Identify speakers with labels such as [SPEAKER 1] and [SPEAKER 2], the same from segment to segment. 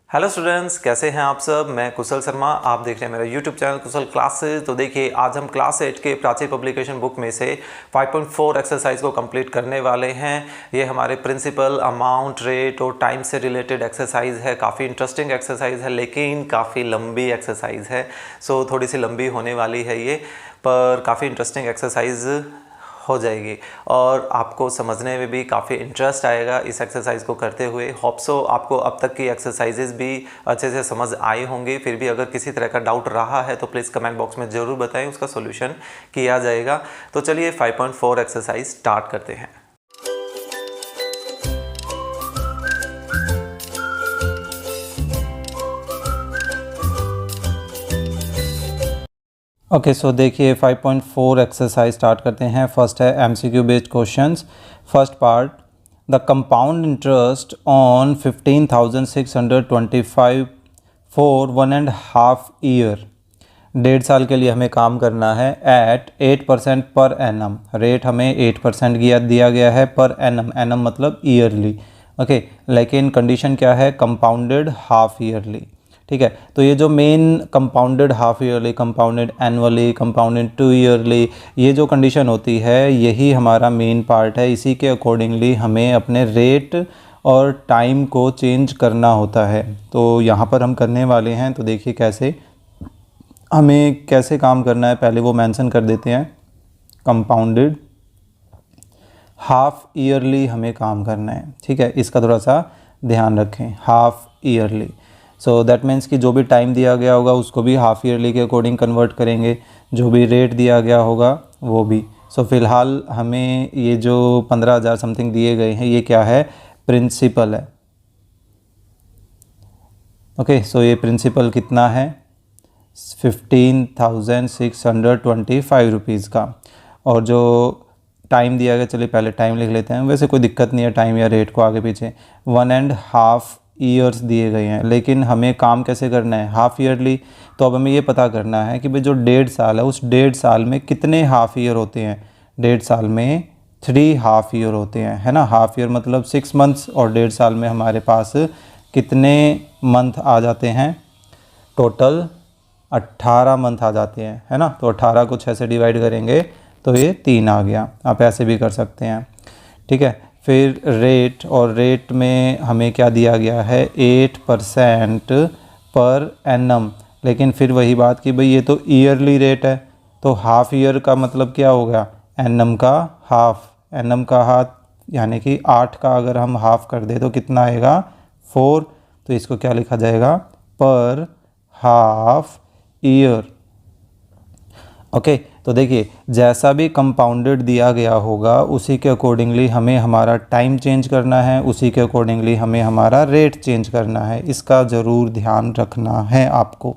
[SPEAKER 1] Hello students, कैसे हैं आप सब। मैं कुशल शर्मा, आप देख रहे हैं मेरा यूट्यूब चैनल कुशल क्लासेस। तो देखिए, आज हम क्लास 8 के प्राची पब्लिकेशन बुक में से 5.4 एक्सरसाइज को कंप्लीट करने वाले हैं। ये हमारे प्रिंसिपल, अमाउंट, रेट और टाइम से रिलेटेड एक्सरसाइज है। काफ़ी इंटरेस्टिंग एक्सरसाइज है, लेकिन काफ़ी लंबी एक्सरसाइज है। सो थोड़ी सी लंबी होने वाली है ये, पर काफ़ी इंटरेस्टिंग एक्सरसाइज हो जाएगी और आपको समझने में भी काफ़ी इंटरेस्ट आएगा इस एक्सरसाइज को करते हुए। होप सो आपको अब तक की एक्सरसाइजेज भी अच्छे से समझ आई होंगी। फिर भी अगर किसी तरह का डाउट रहा है तो प्लीज़ कमेंट बॉक्स में ज़रूर बताएं, उसका सोल्यूशन किया जाएगा। तो चलिए 5.4 एक्सरसाइज स्टार्ट करते हैं। ओके, सो देखिए 5.4 एक्सरसाइज स्टार्ट करते हैं। फर्स्ट है MCQ based questions. First part, the compound interest on 15,625 for 1.5 year. 1.5 साल के लिए हमें काम करना है एट 8% पर एनम। रेट हमें 8% दिया गया है पर एनम। एनम मतलब ईयरली। ओके, लेकिन कंडीशन क्या है? Compounded half yearly. ठीक है, तो ये जो main compounded half yearly, compounded annually, compounded 2 yearly, ये जो कंडीशन होती है यही हमारा मेन पार्ट है। इसी के अकॉर्डिंगली हमें अपने रेट और टाइम को चेंज करना होता है। तो यहाँ पर हम करने वाले हैं। तो देखिए हमें कैसे काम करना है, पहले वो मेंशन कर देते हैं। कंपाउंडेड हाफ ईयरली हमें काम करना है। ठीक है, इसका थोड़ा सा ध्यान रखें। Half yearly, so that means कि जो भी टाइम दिया गया होगा उसको भी हाफ ईयरली के अकॉर्डिंग कन्वर्ट करेंगे, जो भी रेट दिया गया होगा वो भी। सो फिलहाल हमें ये जो 15,000 समथिंग दिए गए हैं, ये क्या है? प्रिंसिपल है। ओके, सो ये प्रिंसिपल कितना है? 15,625 रुपीज़ का। और जो टाइम दिया गया, चलिए पहले टाइम लिख लेते हैं। वैसे कोई दिक्कत नहीं है टाइम या रेट को आगे पीछे। 1.5 ईयर्स दिए गए हैं, लेकिन हमें काम कैसे करना है? Half yearly. तो अब हमें ये पता करना है कि भाई जो 1.5 साल है, उस 1.5 साल में कितने हाफ ईयर होते हैं। 1.5 साल में 3 हाफ ईयर होते हैं, है ना। हाफ ईयर मतलब 6 मंथ्स, और 1.5 साल में हमारे पास कितने मंथ आ जाते हैं? टोटल 18 मंथ आ जाते हैं, है ना। तो 18 को 6 से डिवाइड करेंगे तो ये 3 आ गया। आप ऐसे भी कर सकते हैं। ठीक है, फिर रेट, और रेट में हमें क्या दिया गया है? 8% पर एनम। लेकिन फिर वही बात कि भाई ये तो ईयरली रेट है, तो हाफ ईयर का मतलब क्या होगा? एनम का हाफ। एनम का हाफ यानी कि 8 का अगर हम हाफ कर दे तो कितना आएगा? 4। तो इसको क्या लिखा जाएगा? पर हाफ ईयर। ओके, तो देखिए जैसा भी कंपाउंडेड दिया गया होगा उसी के अकॉर्डिंगली हमें हमारा टाइम चेंज करना है, उसी के अकॉर्डिंगली हमें हमारा रेट चेंज करना है। इसका ज़रूर ध्यान रखना है आपको।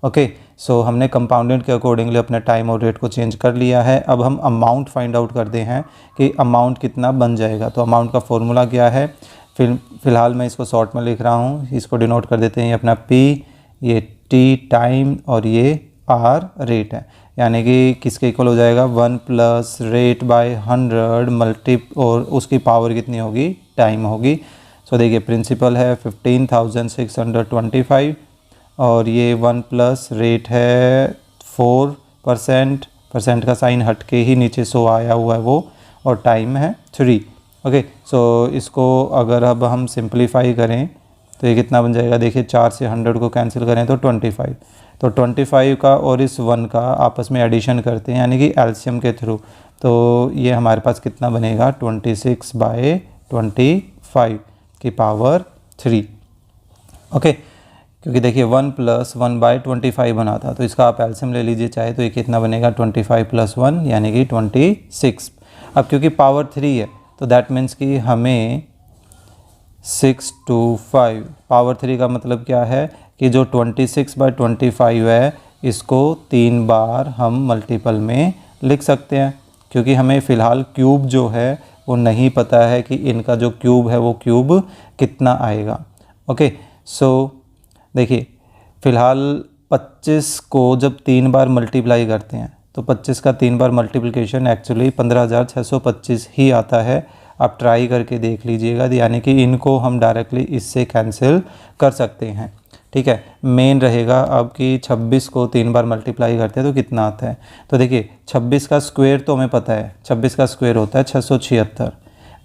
[SPEAKER 1] ओके, सो हमने कंपाउंडेड के अकॉर्डिंगली अपने टाइम और रेट को चेंज कर लिया है। अब हम अमाउंट फाइंड आउट करते हैं कि अमाउंट कितना बन जाएगा। तो अमाउंट का फॉर्मूला क्या है? फ़िलहाल मैं इसको शॉर्ट में लिख रहा हूँ, इसको डिनोट कर देते हैं। ये अपना P, ये T टाइम, और ये R रेट है। यानी कि किसके इक्वल हो जाएगा? 1 प्लस रेट बाय 100 मल्टी, और उसकी पावर कितनी होगी? टाइम होगी। सो देखिए प्रिंसिपल है 15,625, और ये 1 प्लस रेट है 4%। परसेंट का साइन हट के ही नीचे 100 आया हुआ है वो, और टाइम है 3। ओके, सो इसको अगर अब हम सिंप्लीफाई करें तो ये कितना बन जाएगा? देखिए 4 से 100 को कैंसिल करें तो 25। तो 25 का और इस 1 का आपस में एडिशन करते हैं, यानी कि एलसीएम के थ्रू। तो ये हमारे पास कितना बनेगा? 26/25 की पावर 3। ओके, क्योंकि देखिए 1 प्लस 1/25 बना था, तो इसका आप एलसीएम ले लीजिए चाहे। तो ये कितना बनेगा? 25 + 1 यानी कि 26। अब क्योंकि पावर 3 है तो दैट मीन्स कि हमें 6 to 5, पावर 3 का मतलब क्या है कि जो 26/25 है इसको 3 बार हम मल्टीपल में लिख सकते हैं, क्योंकि हमें फ़िलहाल क्यूब जो है वो नहीं पता है कि इनका जो क्यूब है वो क्यूब कितना आएगा। ओके, सो देखिए फ़िलहाल 25 को जब 3 बार मल्टीप्लाई करते हैं तो 25 का 3 बार मल्टीप्लिकेशन एक्चुअली 15,625 ही आता है। आप ट्राई करके देख लीजिएगा, यानी कि इनको हम डायरेक्टली इससे कैंसिल कर सकते हैं। ठीक है, मेन रहेगा अब कि 26 को 3 बार मल्टीप्लाई करते हैं तो कितना आता है। तो देखिए 26 का स्क्वायर तो हमें पता है, 26 का स्क्वायर होता है 676।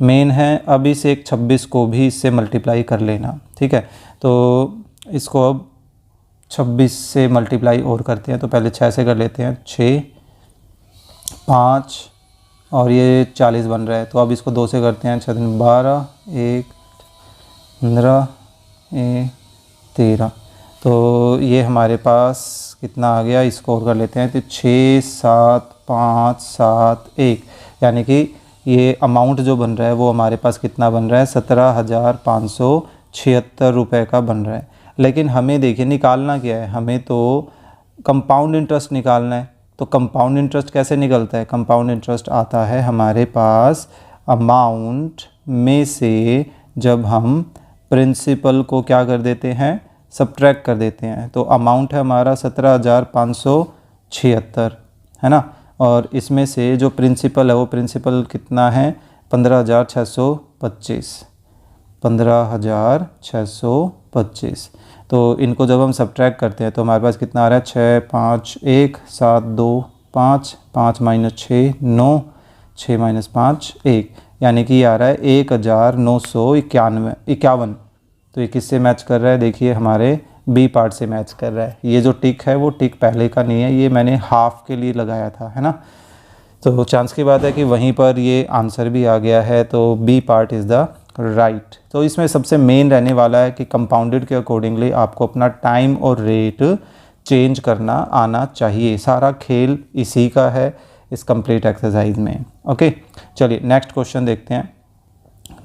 [SPEAKER 1] मेन है अब इस एक 26 को भी इससे मल्टीप्लाई कर लेना। ठीक है, तो इसको अब 26 से मल्टीप्लाई और करते हैं, तो पहले 6 से कर लेते हैं, 6 5 और ये 40 बन रहा है। तो अब इसको 2 से करते हैं, 6 दिन 12, 1 15, 1 13। तो ये हमारे पास कितना आ गया, इसको और कर लेते हैं, तो 6 7 5 7 1, यानी कि ये अमाउंट जो बन रहा है वो हमारे पास कितना बन रहा है, 17,576 रुपये का बन रहा है। लेकिन हमें देखिए निकालना क्या है, हमें तो कंपाउंड इंटरेस्ट निकालना है। तो कंपाउंड इंटरेस्ट कैसे निकलता है, कंपाउंड इंटरेस्ट आता है हमारे पास अमाउंट में से जब हम प्रिंसिपल को क्या कर देते हैं, सब्ट्रैक्ट कर देते हैं। तो अमाउंट है हमारा 17,576, है ना, और इसमें से जो प्रिंसिपल है वो प्रिंसिपल कितना है, 15,625, 15,625। तो इनको जब हम सब्ट्रैक्ट करते हैं तो हमारे पास कितना आ रहा है, 6 5 1 7 2 5 5 माइनस 6 9, 6 माइनस 5 1, यानी कि ये आ रहा है 1991। तो ये किससे मैच कर रहा है, देखिए हमारे बी पार्ट से मैच कर रहा है। ये जो टिक है वो टिक पहले का नहीं है, ये मैंने हाफ के लिए लगाया था, है ना। तो चांस की बात है कि वहीं पर ये आंसर भी आ गया है, तो B part is the right. तो इसमें सबसे मेन रहने वाला है कि कंपाउंडेड के अकॉर्डिंगली आपको अपना टाइम और रेट चेंज करना आना चाहिए। सारा खेल इसी का है इस कंप्लीट एक्सरसाइज में। ओके, चलिए नेक्स्ट क्वेश्चन देखते हैं।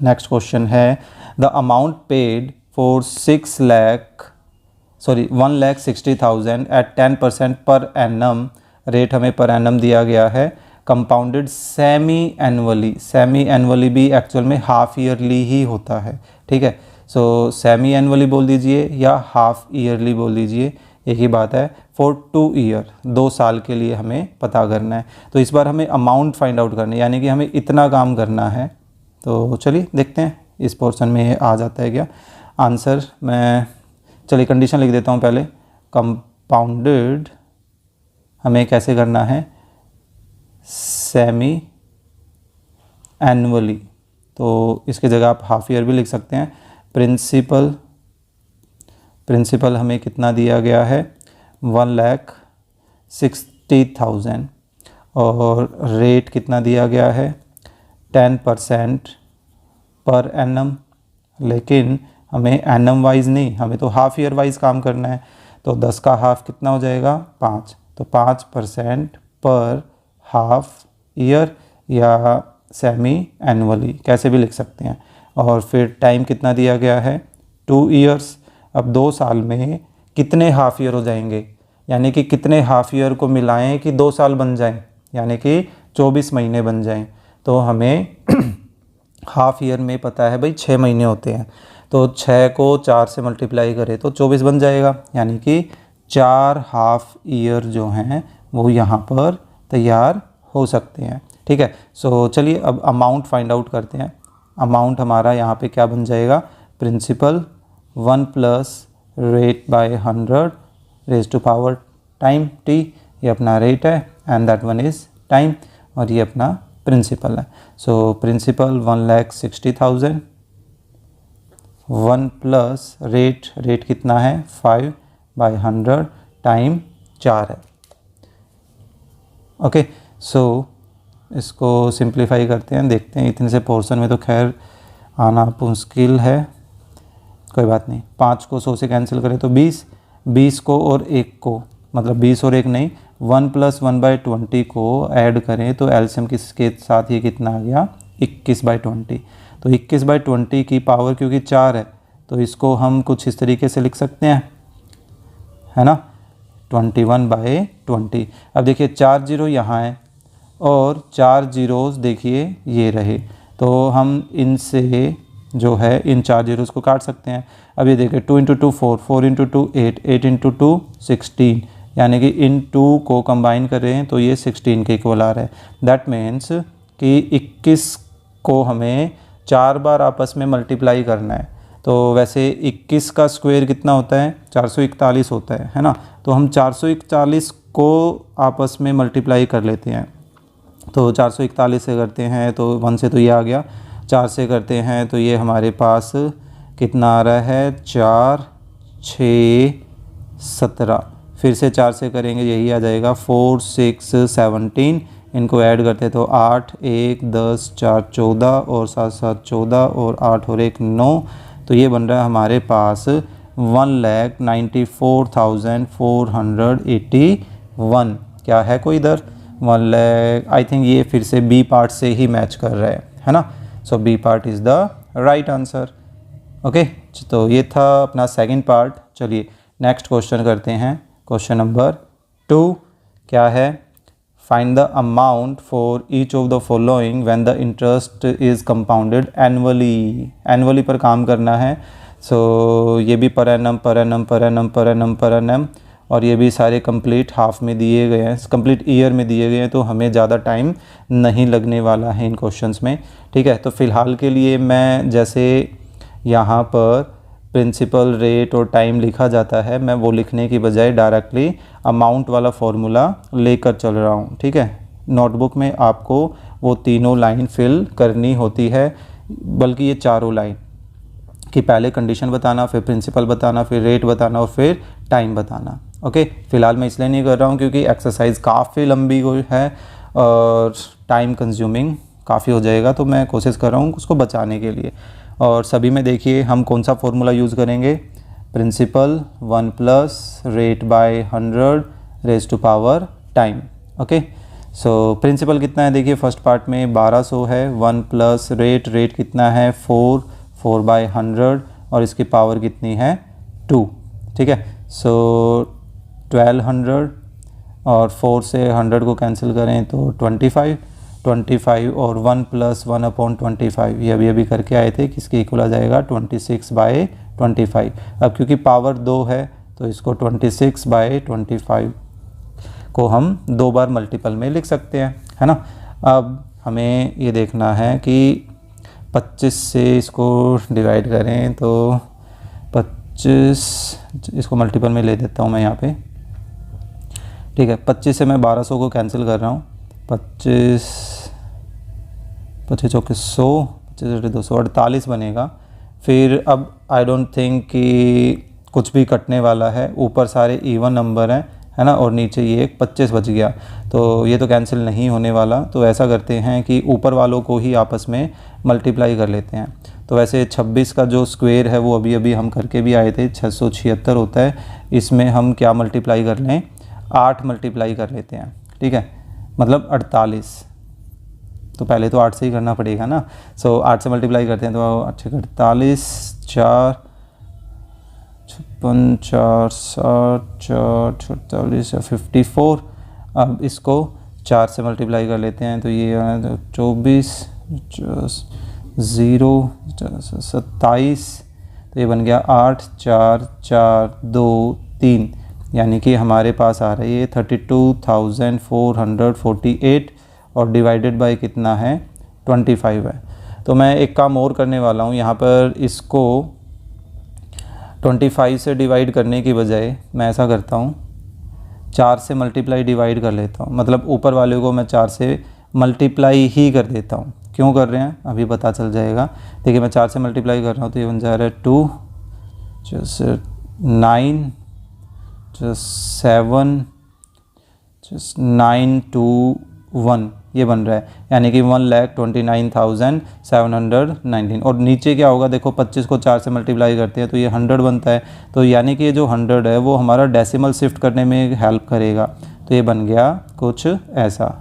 [SPEAKER 1] नेक्स्ट क्वेश्चन है the amount paid for 1,60,000 at 10% per annum, rate हमें पर एनम दिया गया है, कंपाउंडेड सेमी एनुअली भी एक्चुअल में हाफ ईयरली ही होता है। ठीक है, सो सेमी एनुअली बोल दीजिए या हाफ ईयरली बोल दीजिए, एक ही बात है। फॉर 2 ईयर, 2 साल के लिए हमें पता करना है। तो इस बार हमें अमाउंट फाइंड आउट करना है, यानी कि हमें इतना काम करना है। तो चलिए देखते हैं इस पोर्शन में आ जाता है क्या आंसर। मैं चलिए कंडीशन लिख देता हूँ पहले। कंपाउंडेड हमें कैसे करना है, सेमी एनुअली, तो इसकी जगह आप हाफ ईयर भी लिख सकते हैं। प्रिंसिपल हमें कितना दिया गया है, 1,60,000, और रेट कितना दिया गया है, 10% पर एनम। लेकिन हमें एनम वाइज नहीं, हमें तो हाफ ईयर वाइज काम करना है। तो 10 का हाफ कितना हो जाएगा, 5। तो 5% पर हाफ ईयर या सेमी एनुअली कैसे भी लिख सकते हैं। और फिर टाइम कितना दिया गया है, 2 ईयर्स। अब 2 साल में कितने हाफ ईयर हो जाएंगे, यानी कि कितने हाफ ईयर को मिलाएं कि 2 साल बन जाएं, यानी कि 24 महीने बन जाएं। तो हमें हाफ ईयर में पता है भाई 6 महीने होते हैं, तो 6 को 4 से मल्टीप्लाई करें तो 24 बन जाएगा, यानी कि 4 हाफ ईयर जो हैं वो यहाँ पर तैयार हो सकते हैं। ठीक है, सो चलिए अब अमाउंट फाइंड आउट करते हैं। अमाउंट हमारा यहाँ पे क्या बन जाएगा, principal 1 plus rate by 100 raise to power time t, ये अपना रेट है and that one is time, और ये अपना प्रिंसिपल है। सो प्रिंसिपल 1,60,000, 1 प्लस रेट कितना है 5/100 टाइम 4 है। ओके, सो इसको सिंप्लीफाई करते हैं, देखते हैं। इतने से पोर्शन में तो खैर आना मुश्किल है, कोई बात नहीं। 5 को 100 से कैंसिल करें तो 20 को और 1 को, मतलब 20 और 1 नहीं, 1 + 1/20 को ऐड करें तो एलसीएम किसके साथ ये कितना आ गया, 21/20। तो 21/20 की पावर क्योंकि 4 है तो इसको हम कुछ इस तरीके से लिख सकते हैं, है ना, 21/20। अब देखिए 4 जीरो यहाँ है और 4 जीरोज़ देखिए ये रहे, तो हम इनसे जो है इन 4 जीरोज़ को काट सकते हैं। अब ये देखिए 2 × 2 4, 4 × 2 8, 8 × 2 16, यानी कि इन 2 को कंबाइन कर रहे हैं तो ये 16 के इक्वल आ रहा है। दैट मीन्स कि 21 को हमें 4 बार आपस में मल्टीप्लाई करना है। तो वैसे 21 का स्क्वायर कितना होता है, 441 होता है ना। तो हम 441 को आपस में मल्टीप्लाई कर लेते हैं। तो 441 से करते हैं तो 1 से तो ये आ गया, 4 से करते हैं तो ये हमारे पास कितना आ रहा है, 4 6 17, फिर से 4 से करेंगे यही आ जाएगा, 4 6 17, इनको ऐड करते हैं तो 8 1 10 4 14 और 7 7 14 और 8 और 1 9। तो ये बन रहा है हमारे पास 1,94,481। क्या है कोई इधर 1 लाख, आई थिंक ये फिर से बी पार्ट से ही मैच कर रहा है ना। So B part is the right answer. Okay, तो ये था अपना सेकंड पार्ट। चलिए नेक्स्ट क्वेश्चन करते हैं। क्वेश्चन नंबर 2 क्या है, find the amount for each of the following when the interest is compounded annually. Annually पर काम करना है। सो ये भी per annum per annum per annum per annum per annum, और ये भी सारे कंप्लीट हाफ में दिए गए हैं, कंप्लीट ईयर में दिए गए हैं, तो हमें ज़्यादा टाइम नहीं लगने वाला है इन क्वेश्चंस में। ठीक है, तो फ़िलहाल के लिए मैं जैसे यहाँ पर प्रिंसिपल रेट और टाइम लिखा जाता है, मैं वो लिखने की बजाय डायरेक्टली अमाउंट वाला फॉर्मूला लेकर चल रहा हूँ। ठीक है, नोटबुक में आपको वो तीनों लाइन फिल करनी होती है, बल्कि ये चारों लाइन कि पहले कंडीशन बताना, फिर प्रिंसिपल बताना, फिर रेट बताना और फिर टाइम बताना। ओके, फ़िलहाल मैं इसलिए नहीं कर रहा हूँ क्योंकि एक्सरसाइज काफ़ी लंबी है और टाइम कंज्यूमिंग काफ़ी हो जाएगा, तो मैं कोशिश कर रहा हूँ उसको बचाने के लिए। और सभी में देखिए हम कौन सा फॉर्मूला यूज़ करेंगे, principal 1 plus rate by 100 raise to power time. Okay, so principal कितना है देखिए, फर्स्ट पार्ट में 1200 है, 1 प्लस रेट, रेट कितना है 4 बाय 100 और इसकी पावर कितनी है 2। ठीक है, सो 1200 और 4 से 100 को कैंसिल करें तो 25 और 1 प्लस 1/25 ये अभी करके आए थे, किसके इक्वल आ जाएगा 26/25। अब क्योंकि पावर 2 है तो इसको 26/25 को हम 2 बार मल्टीपल में लिख सकते हैं, है ना। अब हमें ये देखना है कि 25 से इसको डिवाइड करें तो 25, इसको मल्टीपल में ले देता हूँ मैं यहाँ पे। ठीक है, 25 से मैं 1200 को कैंसिल कर रहा हूँ, 25 चौके 100, 25 248 बनेगा। फिर अब आई डोंट थिंक कि कुछ भी कटने वाला है, ऊपर सारे इवन नंबर हैं, है ना, और नीचे ये एक 25 बच गया, तो ये तो कैंसिल नहीं होने वाला। तो ऐसा करते हैं कि ऊपर वालों को ही आपस में मल्टीप्लाई कर लेते हैं। तो वैसे 26 का जो स्क्वायर है वो अभी हम करके भी आए थे, 676 होता है। इसमें हम क्या मल्टीप्लाई कर लें, 8 मल्टीप्लाई कर लेते हैं। ठीक है, मतलब 48, तो पहले तो 8 से ही करना पड़ेगा ना। सो 8 से मल्टीप्लाई करते हैं तो 8 48, 4 56 4 60 4 48 54। अब इसको 4 से मल्टीप्लाई कर लेते हैं तो ये 24 0 27, तो ये बन गया 8 4 4 2 3, यानी कि हमारे पास आ रही है 32,448 और डिवाइडेड बाय कितना है 25 है। तो मैं एक काम और करने वाला हूँ, यहाँ पर इसको 25 से डिवाइड करने की बजाय मैं ऐसा करता हूँ 4 से मल्टीप्लाई डिवाइड कर लेता हूँ, मतलब ऊपर वाले को मैं 4 से मल्टीप्लाई ही कर देता हूँ। क्यों कर रहे हैं अभी पता चल जाएगा। देखिए मैं 4 से मल्टीप्लाई कर रहा हूँ तो ये बन जा रहा है 2 9 7 9 2 1, ये बन रहा है, यानी कि 1,29,719। और नीचे क्या होगा देखो, 25 को 4 से मल्टीप्लाई करते हैं तो ये 100 बनता है, तो यानी कि ये जो 100 है वो हमारा डेसिमल शिफ्ट करने में हेल्प करेगा। तो ये बन गया कुछ ऐसा,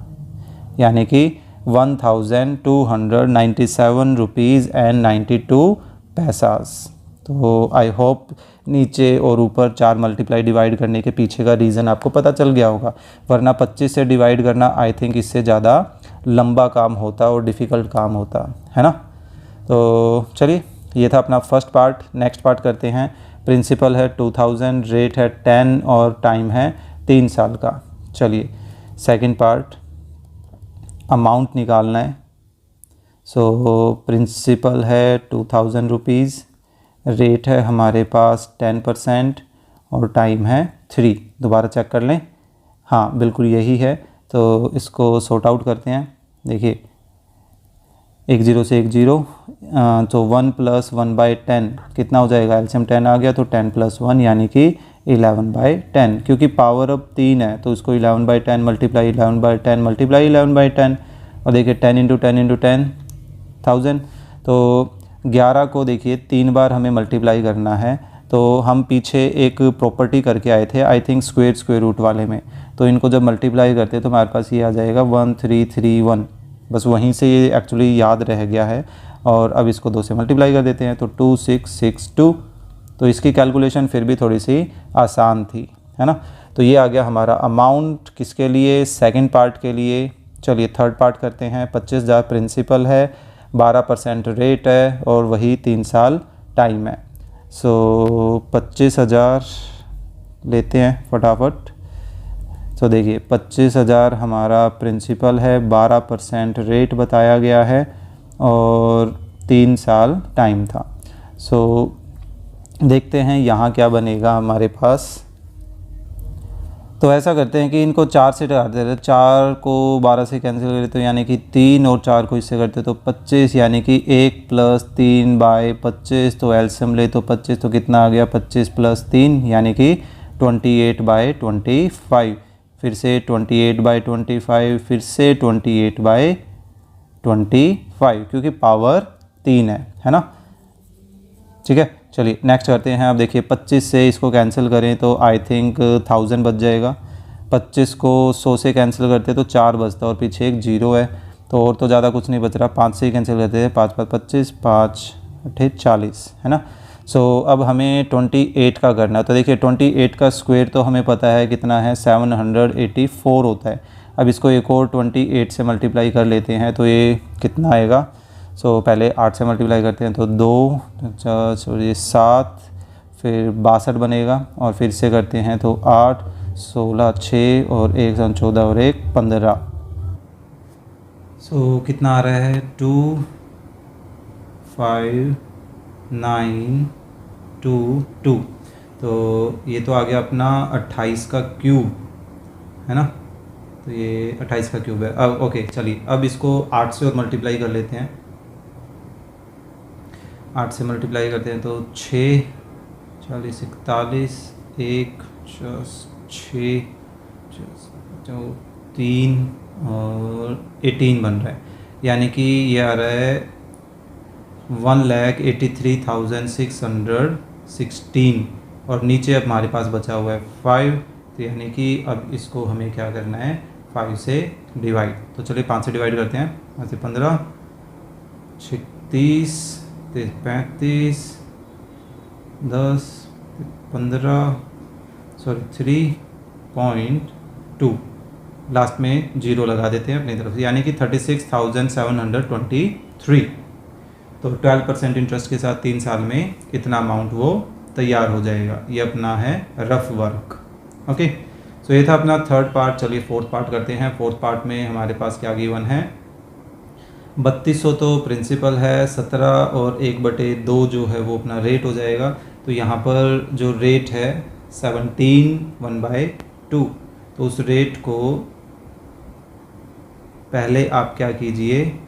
[SPEAKER 1] यानी कि 1,297 रुपीज़ एंड 92 पैसास। तो आई होप नीचे और ऊपर 4 मल्टीप्लाई डिवाइड करने के पीछे का रीज़न आपको पता चल गया होगा, वरना 25 से डिवाइड करना आई थिंक इससे ज़्यादा लंबा काम होता और डिफ़िकल्ट काम होता, है ना। तो चलिए ये था अपना फर्स्ट पार्ट। नेक्स्ट पार्ट करते हैं। प्रिंसिपल है 2000, रेट है 10 और टाइम है 3 साल का। चलिए सेकंड पार्ट, अमाउंट निकालना है। सो प्रिंसिपल है 2000 रुपीज़, रेट है हमारे पास 10% और टाइम है 3। दोबारा चेक कर लें, हाँ बिल्कुल यही है। तो इसको सॉर्ट आउट करते हैं। देखिए 10 से 10, तो 1 + 1/10 कितना हो जाएगा, एलसीएम 10 आ गया तो 10 + 1 यानी कि 11/10। क्योंकि पावर अब 3 है तो इसको 11/10 मल्टीप्लाई 11/10 मल्टीप्लाई 11/10, और देखिए 10 × 10 × 10,000। तो 11 को देखिए 3 बार हमें मल्टीप्लाई करना है। तो हम पीछे एक प्रॉपर्टी करके आए थे, आई थिंक स्क्वायर रूट वाले में। तो इनको जब मल्टीप्लाई करते हैं तो हमारे पास ये आ जाएगा 1331। बस वहीं से ये एक्चुअली याद रह गया है। और अब इसको 2 से मल्टीप्लाई कर देते हैं तो 2662। तो इसकी कैलकुलेशन फिर भी थोड़ी सी आसान थी, है ना। तो ये आ गया हमारा अमाउंट किसके लिए, सेकंड पार्ट के लिए। चलिए थर्ड पार्ट करते हैं। 25,000 प्रिंसिपल है, 12% रेट है और वही 3 साल टाइम है। सो 25,000 लेते हैं फटाफट। तो देखिए 25,000 हमारा प्रिंसिपल है, 12% रेट बताया गया है और 3 साल टाइम था। सो देखते हैं यहाँ क्या बनेगा हमारे पास। तो ऐसा करते हैं कि इनको 4 से काट देते हैं। 4 को 12 से कैंसिल कर देते हैं यानी कि 3, और 4 को इससे करते तो 25 यानी कि 1 + 3/25। तो एलसीएम ले तो 25 तो कितना आ गया, 25 + 3 यानी कि 28/25। फिर से 28/25, फिर से 28/25 क्योंकि पावर 3 है ना। ठीक है, चलिए नेक्स्ट करते हैं। अब देखिए 25 से इसको कैंसिल करें तो आई थिंक 1000 बच जाएगा। 25 को 100 से कैंसिल करते तो 4 बचता और पीछे एक 0 है। तो और तो ज़्यादा कुछ नहीं बच रहा। 5 से ही कैंसिल करते हैं, 5 × 5 = 25, 5 × 8 = 40, है ना। सो अब हमें 28 का करना है। तो देखिए 28 का स्क्वायर तो हमें पता है कितना है, 784 होता है। अब इसको एक और 28 से मल्टीप्लाई कर लेते हैं तो ये कितना आएगा। सो पहले 8 से मल्टीप्लाई करते हैं तो 2, 7, फिर 62 बनेगा। और फिर से करते हैं तो 8, 16, 6 और 1 14 और 1 15। सो कितना आ रहा है, 2, 5, 9, 2, 2। तो ये तो आ गया अपना 28 का क्यूब, है ना। तो ये 28 का क्यूब है। अब ओके चलिए अब इसको 8 से और मल्टीप्लाई कर लेते हैं। 8 से मल्टीप्लाई करते हैं तो 6, 40, 41, 1, 6, 3 और 18 बन रहा है। यानी कि ये आ रहा है 1,83,616 और नीचे अब हमारे पास बचा हुआ है 5। तो यानी कि अब इसको हमें क्या करना है, 5 से डिवाइड। तो चलिए 5 से डिवाइड करते हैं। 5 से 15, 36, 35, 10, 15, सॉरी 3.2, लास्ट में 0 लगा देते हैं अपनी तरफ से, यानी कि 36,723। तो 12% इंटरेस्ट के साथ 3 साल में इतना अमाउंट वो तैयार हो जाएगा। ये अपना है रफ वर्क। ओके, सो ये था अपना थर्ड पार्ट। चलिए फोर्थ पार्ट करते हैं। फोर्थ पार्ट में हमारे पास क्या गिवन है, 3200 तो प्रिंसिपल है, 17 और 1/2 जो है वो अपना रेट हो जाएगा। तो यहाँ पर जो रेट है 17 1/2। तो उस रेट को पहले आप क्या कीजिए,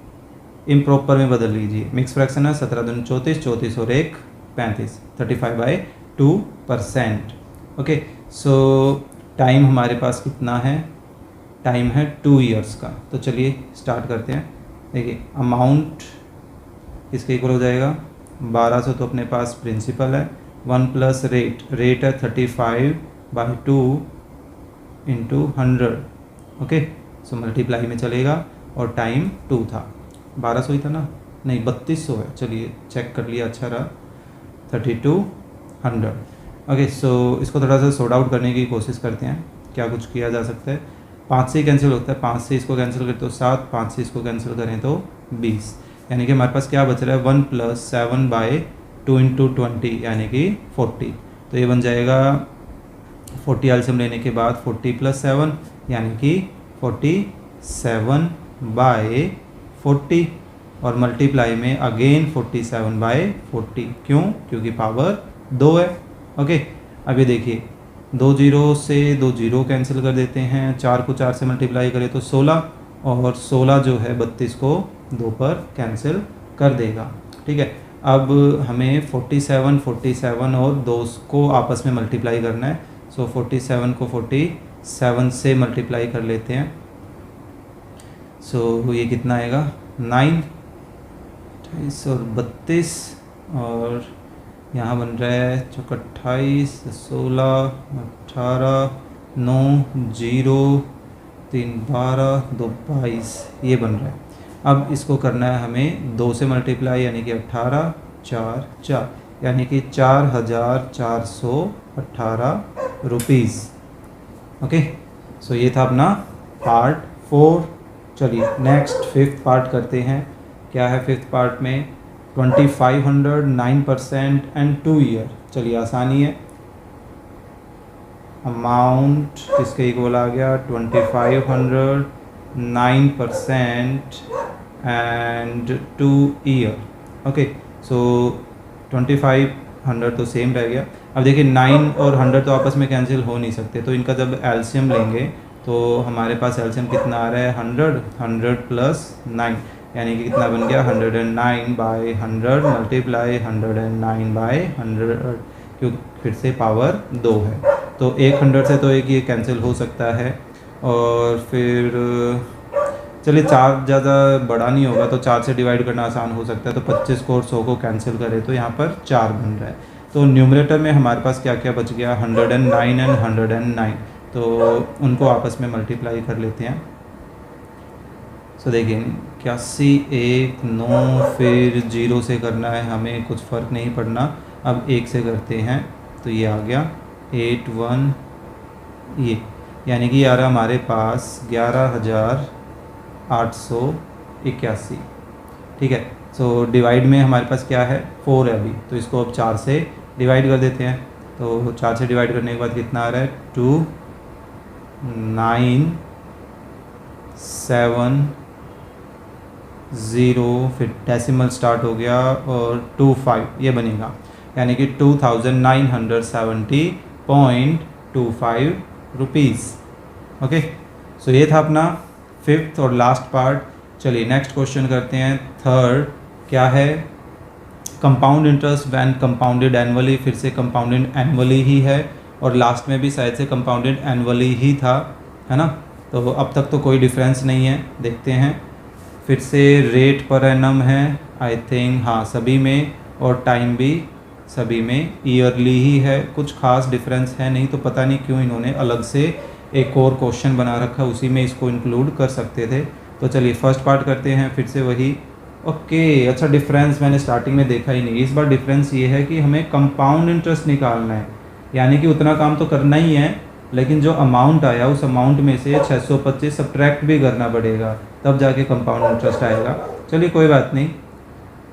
[SPEAKER 1] इम्प्रॉपर में बदल लीजिए। मिक्स फ्रैक्शन है, 17 दूनी 34, 34 और 1 35, 35/2%। ओके, सो टाइम हमारे पास कितना है, टाइम है 2 ईयर्स का। तो चलिए स्टार्ट करते हैं। देखिए अमाउंट इसके इक्वल हो जाएगा 1200, तो अपने पास प्रिंसिपल है, 1 + रेट है 35/2 × 100। ओके, सो मल्टीप्लाई में चलेगा और टाइम 2 था। 1200 ही था ना, नहीं 3200 है। चलिए चेक कर लिया, अच्छा रहा, 3200। ओके, सो इसको थोड़ा सा सॉर्ट आउट करने की कोशिश करते हैं, क्या कुछ किया जा सकता है। 5 से ही कैंसिल होता है, 5 से इसको कैंसिल करें तो 7, 5 से इसको कैंसिल करें तो 20, यानी कि हमारे पास क्या बच रहा है, 1 + 7/2 × 20 यानी कि 40। तो ये बन जाएगा 40 एलसीएम लेने के बाद 40 + 7 यानी कि 47/40। और मल्टीप्लाई में अगेन 47/40। क्यों? क्योंकि पावर 2 है। ओके, अब ये देखिए 2 जीरो से 2 जीरो कैंसिल कर देते हैं, 4 को 4 से मल्टीप्लाई करें तो 16, और 16 जो है 32 को 2 पर कैंसिल कर देगा। ठीक है, अब हमें 47 और 2 को आपस में मल्टीप्लाई करना है। सो 47 को 47 से मल्टीप्लाई कर लेते हैं। सो ये कितना आएगा 9, 28 और 32, और यहाँ बन रहा है 28, 16, 18, 9, 0, 3, 12, 2, 22, ये बन रहा है। अब इसको करना है हमें 2 से मल्टीप्लाई, यानी कि 18, 4, 4, यानी कि 4418 रुपीज़। ओके, सो ये था अपना पार्ट 4। चलिए नेक्स्ट 5th पार्ट करते हैं। क्या है 5th पार्ट में? 2500, 9% एंड 2 ईयर। चलिए आसानी है। अमाउंट किसके इक्वल आ गया? 2500, 9% एंड 2 ईयर। ओके, सो 2500 तो सेम रह गया। अब देखिए 9 और 100 तो आपस में कैंसिल हो नहीं सकते, तो इनका जब एलसीएम लेंगे तो हमारे पास एलसीएम कितना आ रहा है? 100 प्लस 9, यानी कि कितना बन गया? 109/100 मल्टीप्लाई 109/100, क्योंकि फिर से पावर 2 है, तो एक 100 से तो एक ये कैंसिल हो सकता है। और फिर चलिए 4 ज़्यादा बड़ा नहीं होगा, तो 4 से डिवाइड करना आसान हो सकता है, तो 25 को और 100 को कैंसिल करें तो यहाँ पर 4 बन रहा है। तो न्यूमरेटर में हमारे पास क्या क्या बच गया? 109 एंड 109, तो उनको आपस में मल्टीप्लाई कर लेते हैं। सो देखिए 81, 1, 9, फिर 0 से करना है हमें, कुछ फ़र्क नहीं पड़ना। अब 1 से करते हैं तो ये आ गया 8, 1, ये, यानी कि यार हमारे पास 11,881। ठीक है, सो डिवाइड में हमारे पास क्या है? 4 है अभी, तो इसको अब 4 से डिवाइड कर देते हैं। तो 4 से डिवाइड करने के बाद कितना आ रहा है? 2, 9, 7, 0, फिर डेसिमल स्टार्ट हो गया, और 2, 5 ये बनेगा, यानी कि 2970.25 रुपीज़। ओके, सो ये था अपना 5th और लास्ट पार्ट। चलिए नेक्स्ट क्वेश्चन करते हैं। 3rd क्या है? Compound interest when compounded annually, फिर से कंपाउंडेड एनुअली ही है, और लास्ट में भी शायद से कंपाउंडेड एनुअली ही था, है ना? तो अब तक तो कोई डिफरेंस नहीं है। देखते हैं फिर से। रेट पर एनम है आई थिंक, हाँ सभी में, और टाइम भी सभी में ईयरली ही है, कुछ खास डिफरेंस है नहीं, तो पता नहीं क्यों इन्होंने अलग से एक और क्वेश्चन बना रखा, उसी में इसको इंक्लूड कर सकते थे। तो चलिए फर्स्ट पार्ट करते हैं फिर से वही। ओके, अच्छा डिफरेंस मैंने स्टार्टिंग में देखा ही नहीं। इस बार डिफरेंस ये है कि हमें कंपाउंड इंटरेस्ट निकालना है, यानी कि उतना काम तो करना ही है, लेकिन जो अमाउंट आया उस अमाउंट में से 625 सब्ट्रैक्ट भी करना पड़ेगा, तब जाके कंपाउंड इंटरेस्ट आएगा। चलिए कोई बात नहीं,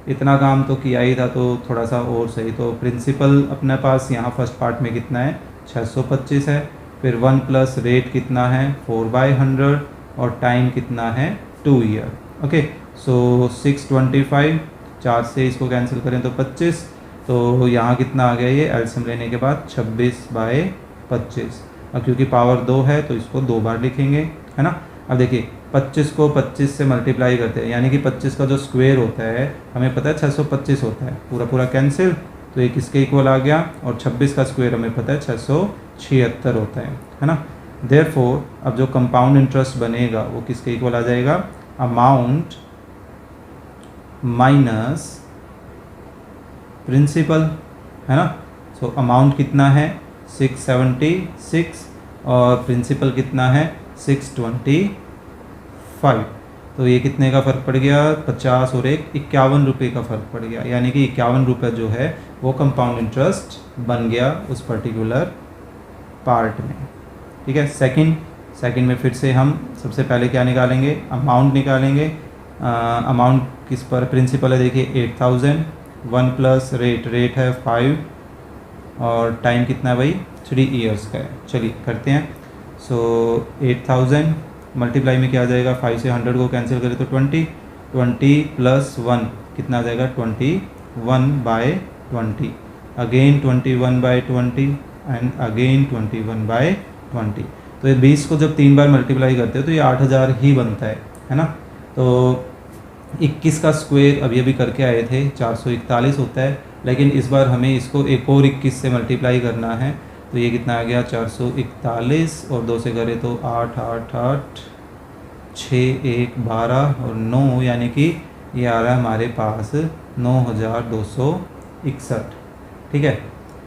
[SPEAKER 1] इतना काम तो किया ही था, तो थोड़ा सा और सही। तो प्रिंसिपल अपने पास यहाँ फर्स्ट पार्ट में कितना है? 625 है। फिर 1 प्लस रेट कितना है? 4/100, और टाइम कितना है? 2 ईयर। ओके, सो 625, 4 से इसको कैंसिल करें तो 25, तो यहाँ कितना आ गया? ये एलसीएम लेने के बाद 26/25। अब क्योंकि पावर 2 है तो इसको 2 बार लिखेंगे, है ना? अब देखिए 25 को 25 से मल्टीप्लाई करते हैं, यानी कि 25 का जो स्क्वायर होता है हमें पता है 625 होता है, पूरा पूरा कैंसिल, तो ये किसके इक्वल आ गया? और 26 का स्क्वायर हमें पता है 676 होता है ना? देयरफॉर अब जो कंपाउंड इंटरेस्ट बनेगा वो किसके इक्वल आ जाएगा? अमाउंट माइनस प्रिंसिपल, है ना? सो अमाउंट कितना है? 676, और प्रिंसिपल कितना है? 625। तो ये कितने का फ़र्क पड़ गया? 50 और 1 51 रुपये का फ़र्क पड़ गया, यानी कि 51 रुपये जो है वो कंपाउंड इंटरेस्ट बन गया उस पर्टिकुलर पार्ट में। ठीक है, सेकंड में फिर से हम सबसे पहले क्या निकालेंगे? अमाउंट निकालेंगे। अमाउंट किस पर? प्रिंसिपल है, देखिए 8000, 1 प्लस रेट है 5, और टाइम कितना है भाई? 3 ईयर्स का है। चलिए करते हैं। सो 8000 मल्टीप्लाई में क्या आ जाएगा? 5 से 100 को कैंसिल करें तो 20, 20 + 1 कितना आ जाएगा 21/20, अगेन 21/20 एंड अगेन 21/20। तो ये 20 को जब 3 बार मल्टीप्लाई करते हो तो ये 8000 ही बनता है ना। तो 21 का स्क्वायर अभी अभी करके आए थे 441 होता है, लेकिन इस बार हमें इसको एक और 21 से मल्टीप्लाई करना है। तो ये कितना आ गया 441 और 2 से करें तो 8 8 8 6 1 12 और 9, यानी कि ये आ रहा है हमारे पास 9261। ठीक है।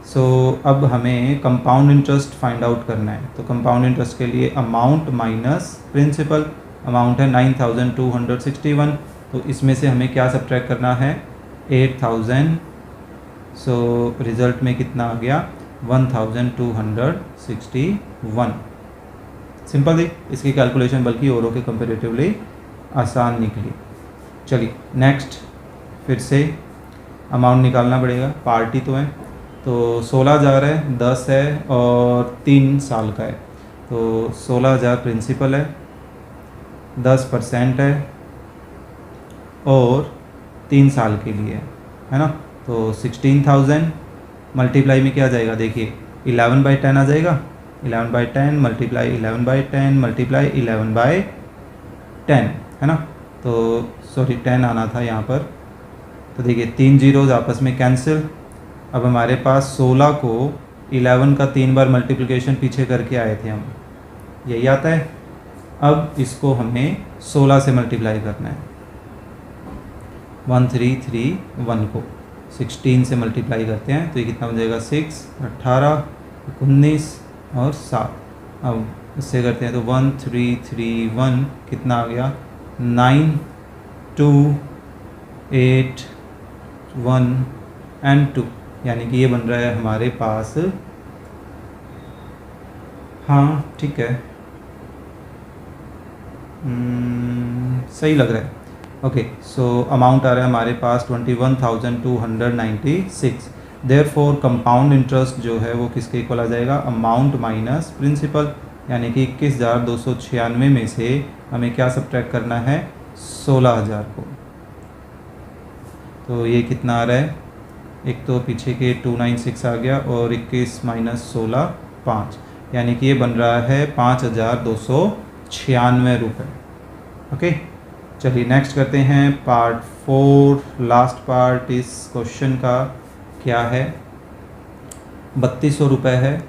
[SPEAKER 1] सो अब हमें कंपाउंड इंटरेस्ट फाइंड आउट करना है। तो कंपाउंड इंटरेस्ट के लिए अमाउंट माइनस प्रिंसिपल, अमाउंट है 9261, तो इसमें से हमें क्या सब्ट्रैक्ट करना है 8000। सो रिज़ल्ट में कितना आ गया 1261। सिंपल थी इसकी कैलकुलेशन, बल्कि औरों के कंपेरेटिवली आसान निकली। चलिए नेक्स्ट, फिर से अमाउंट निकालना पड़ेगा, पार्टी तो है। तो 16,000 है, 10 है और 3 साल का है। तो 16,000 प्रिंसिपल है, 10% है और 3 साल के लिए है ना। तो 16,000 मल्टीप्लाई में क्या आ जाएगा, देखिए 11/10 आ जाएगा, 11/10 मल्टीप्लाई 11/10 मल्टीप्लाई 11/10 है ना। तो सॉरी 10 आना था यहाँ पर। तो देखिए 3 जीरोज़ आपस में कैंसिल। अब हमारे पास 16 को 11 का 3 बार मल्टीप्लिकेशन पीछे करके आए थे हम, यही आता है। अब इसको हमें 16 से मल्टीप्लाई करना है, 1331 को 16 से मल्टीप्लाई करते हैं तो ये कितना बन जाएगा 6 18 19 और 7। अब इससे करते हैं तो 1331 कितना आ गया 9 2 8 1 एंड 2, यानी कि ये बन रहा है हमारे पास, हाँ ठीक है, सही लग रहा है। ओके, सो अमाउंट आ रहा है हमारे पास 21,296। देयरफॉर कंपाउंड इंटरेस्ट जो है वो किसके इक्वल आ जाएगा, अमाउंट माइनस प्रिंसिपल, यानी कि 21,296 में से हमें क्या सब्ट्रैक्ट करना है 16,000 को। तो ये कितना आ रहा है, एक तो पीछे के 296 आ गया और 21 - 16 5, यानी कि ये बन रहा है 5,296 रुपये। ओके, चलिए नेक्स्ट करते हैं पार्ट 4, लास्ट पार्ट इस क्वेश्चन का क्या है, 3200 रुपये है